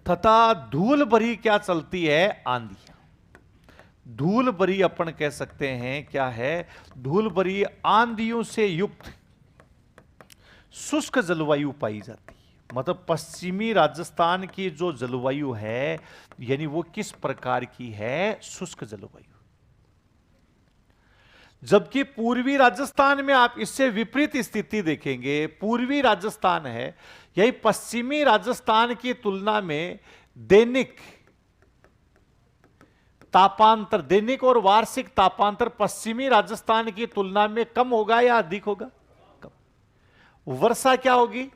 Speaker 1: तथा धूल भरी क्या चलती है? आंधियां। धूल भरी अपन कह सकते हैं क्या है? धूल भरी आंधियों से युक्त शुष्क जलवायु पाई जाती है। मतलब पश्चिमी राजस्थान की जो जलवायु है यानी वो किस प्रकार की है? शुष्क जलवायु। जबकि पूर्वी राजस्थान में आप इससे विपरीत स्थिति देखेंगे। पूर्वी राजस्थान है, यही पश्चिमी राजस्थान की तुलना में दैनिक तापांतर, दैनिक और वार्षिक तापांतर पश्चिमी राजस्थान की तुलना में कम होगा या अधिक होगा? वर्षा क्या होगी?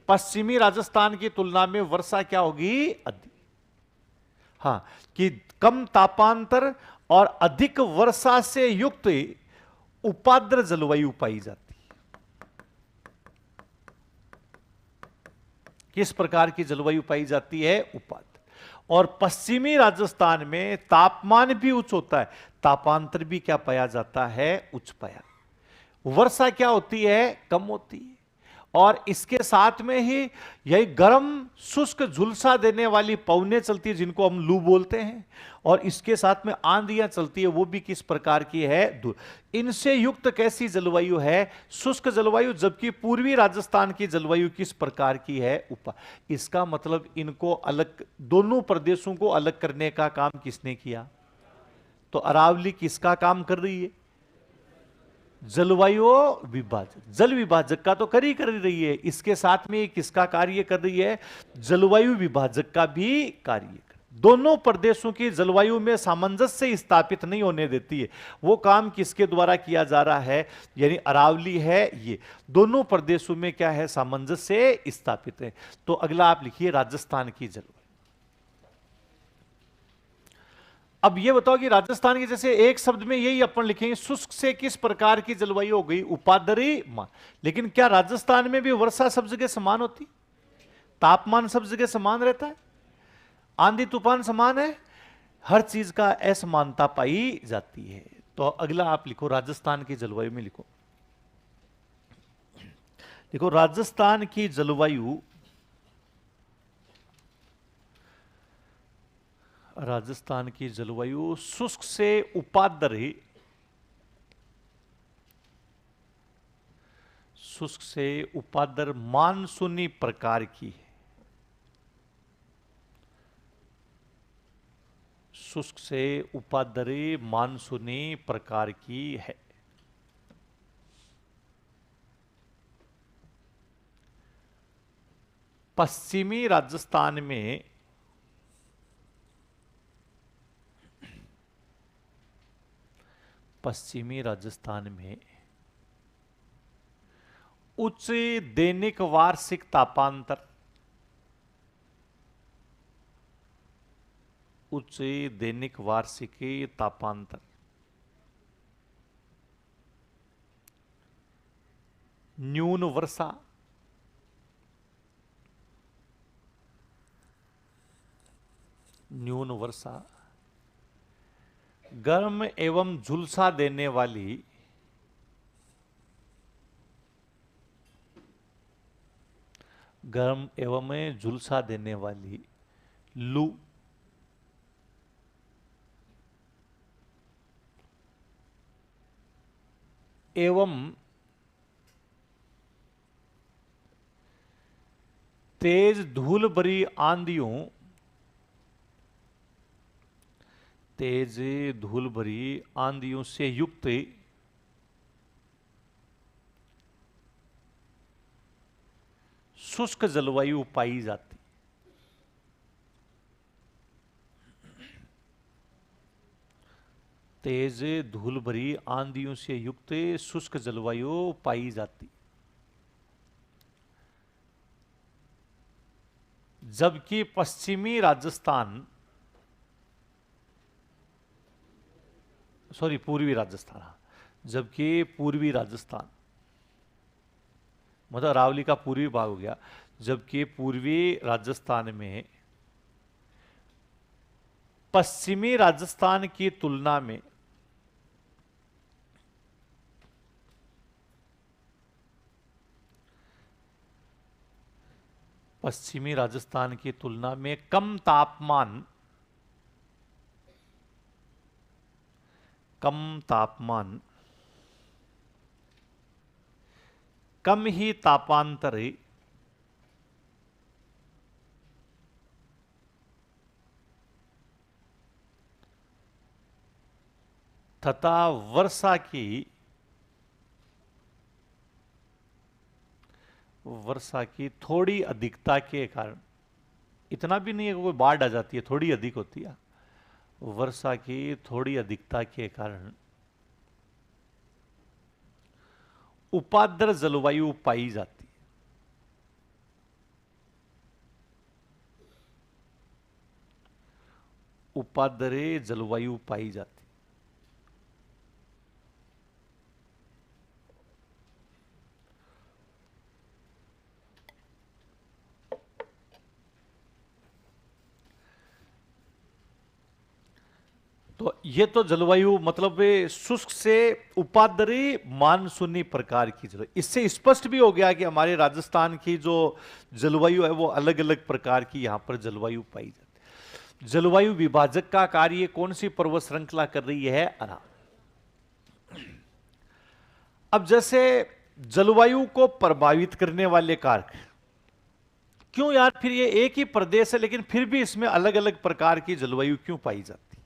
Speaker 1: पश्चिमी राजस्थान की तुलना में वर्षा क्या होगी? अधिक। हाँ, कि कम तापांतर और अधिक वर्षा से युक्त उपाद्र जलवायु पाई जाती है। किस प्रकार की जलवायु पाई जाती है? उपाद्र। और पश्चिमी राजस्थान में तापमान भी उच्च होता है, तापांतर भी क्या पाया जाता है? उच्च पाया। वर्षा क्या होती है? कम होती है। और इसके साथ में ही यही गर्म शुष्क झुलसा देने वाली पवनें चलती है, जिनको हम लू बोलते हैं, और इसके साथ में आंधियां चलती है, वो भी किस प्रकार की है? इनसे युक्त कैसी जलवायु है? शुष्क जलवायु। जबकि पूर्वी राजस्थान की जलवायु किस प्रकार की है? इसका मतलब इनको अलग, दोनों प्रदेशों को अलग करने का काम किसने किया? तो अरावली किसका काम कर रही है? जलवायु विभाजक, जल विभाजक का तो कर ही रही है, इसके साथ में किसका कार्य कर रही है? जलवायु विभाजक का भी कार्य कर। दोनों प्रदेशों की जलवायु में सामंजस्य स्थापित नहीं होने देती है। वो काम किसके द्वारा किया जा रहा है? यानी अरावली है, ये दोनों प्रदेशों में क्या है? सामंजस्य स्थापित है। तो अगला आप लिखिए राजस्थान की जलवायु। अब ये बताओ कि राजस्थान के, जैसे एक शब्द में यही अपन लिखेंगे, शुष्क से किस प्रकार की जलवायु हो गई? उपादरी मान। लेकिन क्या राजस्थान में भी वर्षा सब जगह समान होती? तापमान सब जगह समान रहता है? आंधी तूफान समान है? हर चीज का असमानता पाई जाती है। तो अगला आप लिखो राजस्थान की जलवायु में लिखो, देखो राजस्थान की जलवायु, राजस्थान की जलवायु शुष्क से उपाद्र, शुष्क से उपाद्र मानसूनी प्रकार की है। शुष्क से उपाद्र मानसूनी प्रकार की है। पश्चिमी राजस्थान में उच्च दैनिक वार्षिक तापांतर, उच्च दैनिक वार्षिक तापांतर, न्यून वर्षा, न्यून वर्षा, गर्म एवं झुलसा देने वाली, गर्म एवं झुलसा देने वाली लू, एवं तेज धूल भरी आंधियों, तेज धूल भरी आंधियों से युक्त शुष्क जलवायु पाई जाती। तेज धूल भरी आंधियों से युक्त शुष्क जलवायु पाई जाती। जबकि पश्चिमी राजस्थान, सॉरी पूर्वी राजस्थान, जबकि पूर्वी राजस्थान मतलब अरावली का पूर्वी भाग हो गया, जबकि पूर्वी राजस्थान में पश्चिमी राजस्थान की तुलना में पश्चिमी राजस्थान की तुलना में कम तापमान, कम ही तापांतर तथा वर्षा की थोड़ी अधिकता के कारण, इतना भी नहीं है कि कोई बाढ़ आ जाती है, थोड़ी अधिक होती है, वर्षा की थोड़ी अधिकता के कारण उपाद्र जलवायु पाई जाती है। उपाद्रे जलवायु पाई जाती है। तो ये तो जलवायु मतलब शुष्क से उपाद्री मानसूनी प्रकार की जलवायु। इससे स्पष्ट भी हो गया कि हमारे राजस्थान की जो जलवायु है वो अलग अलग प्रकार की यहां पर जलवायु पाई जाती है। जलवायु विभाजक का कार्य कौन सी पर्वत श्रृंखला कर रही है? अरावली। अब जैसे जलवायु को प्रभावित करने वाले कारक, क्यों यार फिर ये एक ही प्रदेश है लेकिन फिर भी इसमें अलग अलग प्रकार की जलवायु क्यों पाई जाती?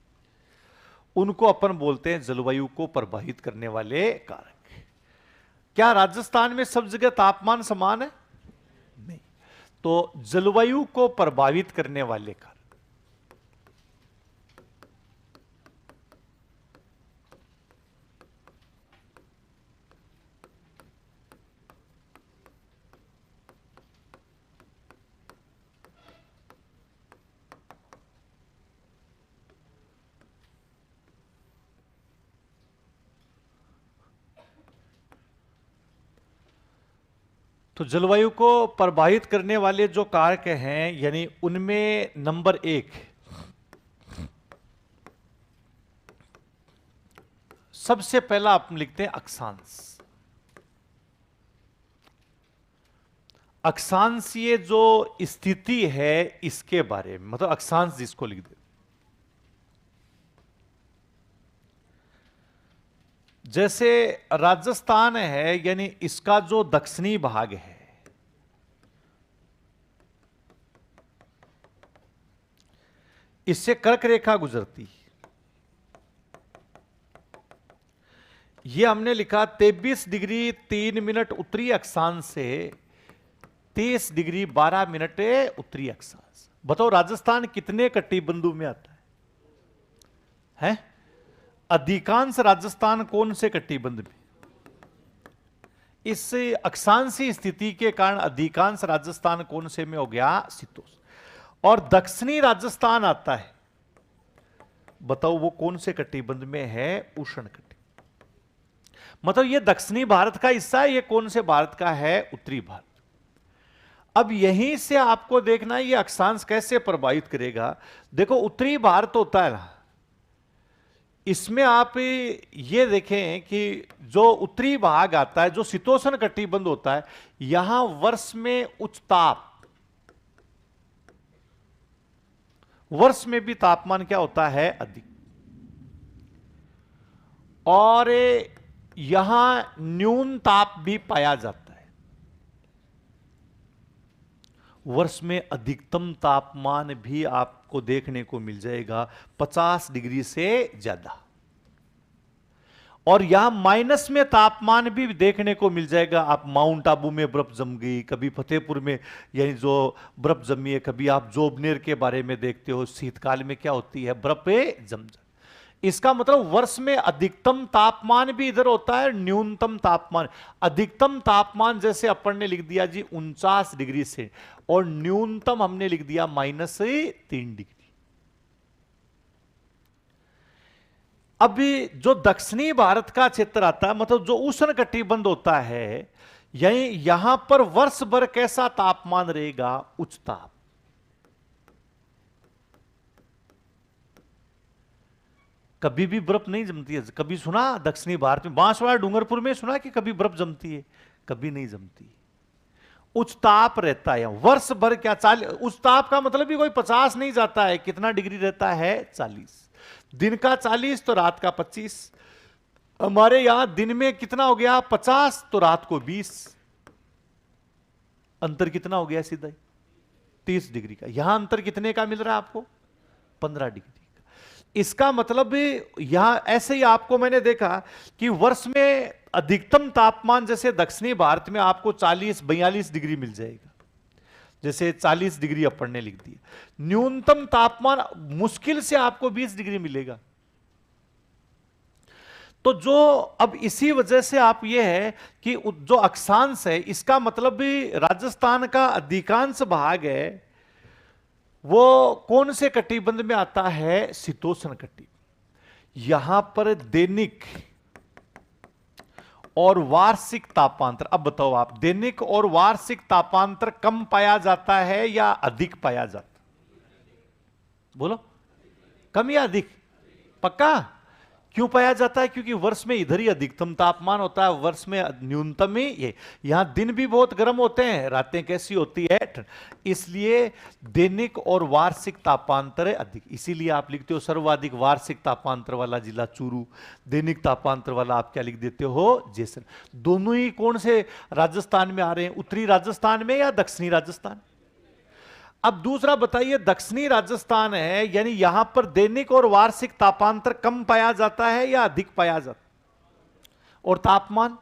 Speaker 1: उनको अपन बोलते हैं जलवायु को प्रभावित करने वाले कारक। क्या राजस्थान में सब जगह तापमान समान है? नहीं। तो जलवायु को प्रभावित करने वाले कारक, तो जलवायु को प्रभावित करने वाले जो कारक हैं, यानी उनमें नंबर 1 सबसे पहला आप लिखते हैं अक्षांश। अक्षांशीय जो स्थिति है इसके बारे में, मतलब अक्षांश जिसको लिख दे, जैसे राजस्थान है यानी इसका जो दक्षिणी भाग है, इससे कर्क रेखा गुजरती। यह हमने लिखा 23 डिग्री 3 मिनट उत्तरी अक्षांश से 30 डिग्री 12 मिनट उत्तरी अक्षांश। बताओ राजस्थान कितने कटिबंधु में आता है? अधिकांश राजस्थान कौन से कटिबंध में? इस अक्षांशीय स्थिति के कारण अधिकांश राजस्थान कौन से में हो गया? शीतोष्ण। और दक्षिणी राजस्थान आता है, बताओ वो कौन से कटिबंध में है? उष्ण कटिबंध। मतलब ये दक्षिणी भारत का हिस्सा है, ये कौन से भारत का है? उत्तरी भारत। अब यहीं से आपको देखना है ये अक्षांश कैसे प्रभावित करेगा। देखो उत्तरी भारत होता है ना, इसमें आप ये देखें कि जो उत्तरी भाग आता है, जो शीतोष्ण कटिबंध होता है, यहां वर्ष में उच्च ताप, वर्ष में भी तापमान क्या होता है? अधिक। और यहां न्यून ताप भी पाया जाता है। वर्ष में अधिकतम तापमान भी आपको देखने को मिल जाएगा 50 डिग्री से ज्यादा। और यहां माइनस में तापमान भी देखने को मिल जाएगा। आप माउंट आबू में बर्फ जम गई, कभी फतेहपुर में यानी जो बर्फ जमी है, कभी आप जोबनेर के बारे में देखते हो शीतकाल में क्या होती है? बर्फ जम जाती। इसका मतलब वर्ष में अधिकतम तापमान भी इधर होता है, न्यूनतम तापमान। अधिकतम तापमान जैसे अपन ने लिख दिया जी 49 डिग्री से, और न्यूनतम हमने लिख दिया -3 डिग्री। अभी जो दक्षिणी भारत का क्षेत्र आता है, मतलब जो उष्ण कटिबंध होता है, यानी यहां पर वर्ष भर कैसा तापमान रहेगा? उच्च ताप। कभी भी बर्फ नहीं जमती है। कभी सुना दक्षिणी भारत में, बांसवाड़ा डूंगरपुर में सुना कि कभी बर्फ जमती है? कभी नहीं जमती। उच्च ताप रहता है वर्ष भर। क्या 40? उच्च ताप का मतलब भी कोई 50 नहीं जाता है। कितना डिग्री रहता है? 40। दिन का 40 तो रात का 25। हमारे यहां दिन में कितना हो गया? 50 तो रात को 20। अंतर कितना हो गया? सीधा 30 डिग्री का। यहां अंतर कितने का मिल रहा है आपको? 15 डिग्री का। इसका मतलब यहां ऐसे ही आपको मैंने देखा कि वर्ष में अधिकतम तापमान जैसे दक्षिणी भारत में आपको 40-42 डिग्री मिल जाएगा, जैसे 40 डिग्री अपन ने लिख दिया। न्यूनतम तापमान मुश्किल से आपको 20 डिग्री मिलेगा। तो जो अब इसी वजह से आप ये है कि जो अक्षांश है, इसका मतलब भी राजस्थान का अधिकांश भाग है वो कौन से कटिबंध में आता है? शीतोष्ण कटिबंध। यहां पर दैनिक और वार्षिक तापांतर, अब बताओ आप, दैनिक और वार्षिक तापांतर कम पाया जाता है या अधिक पाया जाता? बोलो, कम या अधिक? पक्का? क्यों पाया जाता है? क्योंकि वर्ष में इधर ही अधिकतम तापमान होता है, वर्ष में न्यूनतम ही ये। यहां दिन भी बहुत गर्म होते हैं, रातें कैसी होती है, इसलिए दैनिक और वार्षिक तापांतर है अधिक। इसीलिए आप लिखते हो सर्वाधिक वार्षिक तापांतर वाला जिला चूरू, दैनिक तापांतर वाला आप क्या लिख देते हो? जैसलमेर। दोनों ही कौन से राजस्थान में आ रहे हैं? उत्तरी राजस्थान में या दक्षिणी राजस्थान? अब दूसरा बताइए, दक्षिणी राजस्थान है, यानी यहां पर दैनिक और वार्षिक तापांतर कम पाया जाता है या अधिक पाया जाता? और तापमान?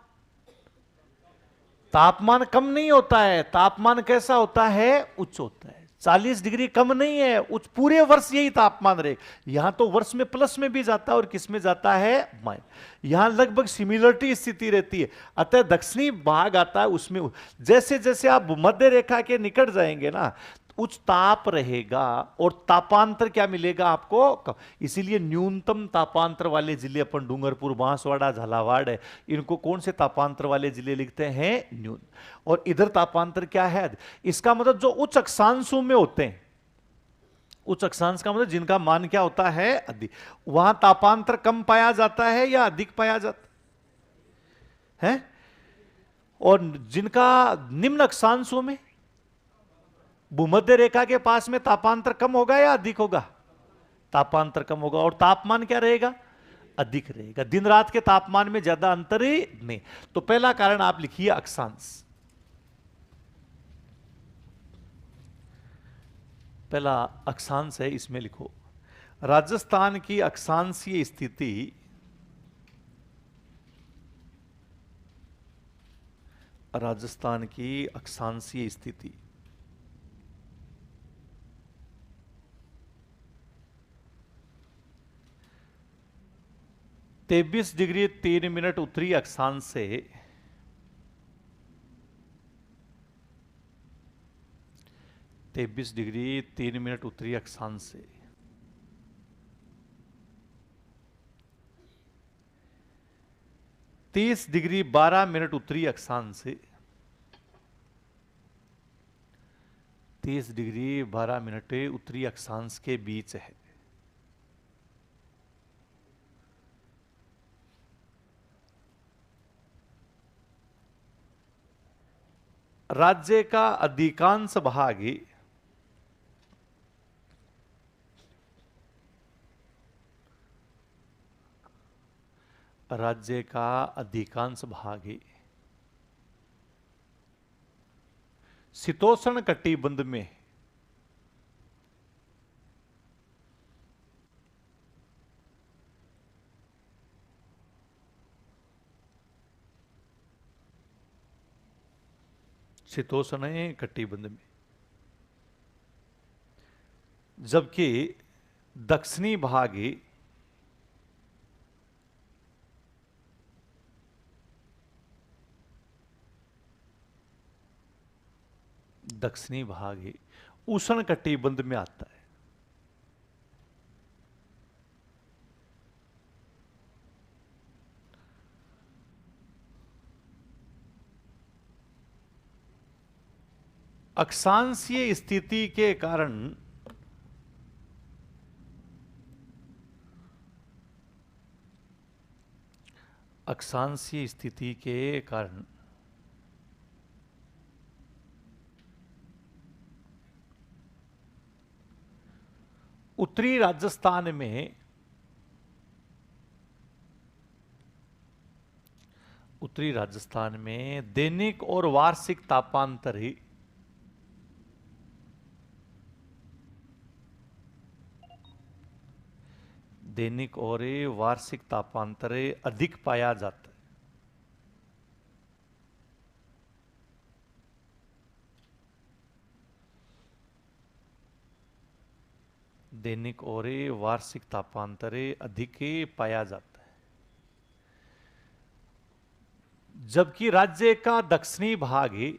Speaker 1: तापमान कम नहीं होता है, तापमान कैसा होता है? उच्च होता है। 40 डिग्री कम नहीं है, उच्च, पूरे वर्ष यही तापमान रहे। यहां तो वर्ष में प्लस में भी जाता है और किस में जाता है? माइनस। यहां लगभग सिमिलरिटी स्थिति रहती है। अतः दक्षिणी भाग आता है उसमें जैसे जैसे आप मध्य रेखा के निकट जाएंगे ना, उच्च ताप रहेगा और तापांतर क्या मिलेगा आपको? इसीलिए न्यूनतम तापांतर वाले जिले अपन डूंगरपुर, बांसवाड़ा, झालावाड़ है, इनको कौन से तापांतर वाले जिले लिखते हैं? न्यून। और इधर तापांतर क्या है? इसका मतलब जो उच्च अक्षांशों में होते हैं, उच्च अक्षांश का मतलब जिनका मान क्या होता है? अधिक, वहां तापांतर कम पाया जाता है या अधिक पाया जाता है? और जिनका निम्न अक्षांशों में, भूमध्य रेखा के पास में, तापांतर कम होगा या अधिक होगा? तापांतर कम होगा। और तापमान क्या रहेगा? अधिक रहेगा। दिन रात के तापमान में ज्यादा अंतर ही नहीं। तो पहला कारण आप लिखिए अक्षांश। पहला अक्षांश है, इसमें लिखो राजस्थान की अक्षांशीय स्थिति, राजस्थान की अक्षांशीय स्थिति। तेईस डिग्री 3 मिनट उत्तरी अक्षांश से 23 डिग्री 3 मिनट उत्तरी अक्षांश से 30 डिग्री 12 मिनट उत्तरी अक्षांश से 30 डिग्री 12 मिनट उत्तरी अक्षांश के बीच है। राज्य का अधिकांश भाग ही शीतोष्ण कटिबंध में शीतोष्ण कटिबंध में, जबकि दक्षिणी भाग ही उष्ण कटिबंध में आता है। अक्षांशीय स्थिति के कारण उत्तरी राजस्थान में दैनिक और वार्षिक तापांतर ही अधिक पाया जाता है। दैनिक और वार्षिक तापांतर अधिक पाया जाता है। जबकि राज्य का दक्षिणी भाग ही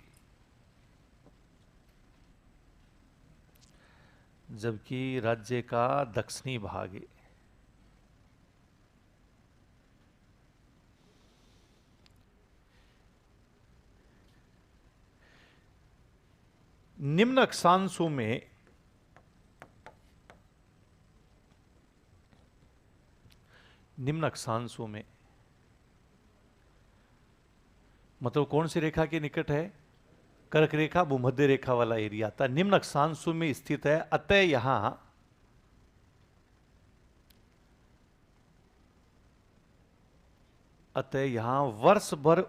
Speaker 1: निम्न अक्षांशों में मतलब कौन सी रेखा के निकट है? कर्क रेखा, भूमध्य रेखा वाला एरिया आता, निम्न अक्षांशों में स्थित है। अतः यहां वर्ष भर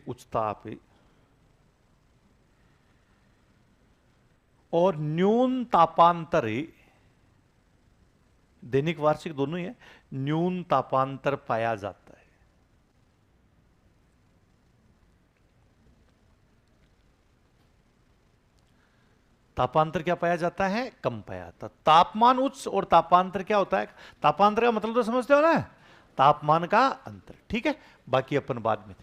Speaker 1: उच्च ताप और न्यून तापांतर, दैनिक वार्षिक दोनों ही है, न्यून तापांतर पाया जाता है। तापांतर क्या पाया जाता है? कम पाया जाता। तापमान उच्च और तापांतर क्या होता है? तापांतर का मतलब तो समझते हो ना, तापमान का अंतर। ठीक है, बाकी अपन बाद में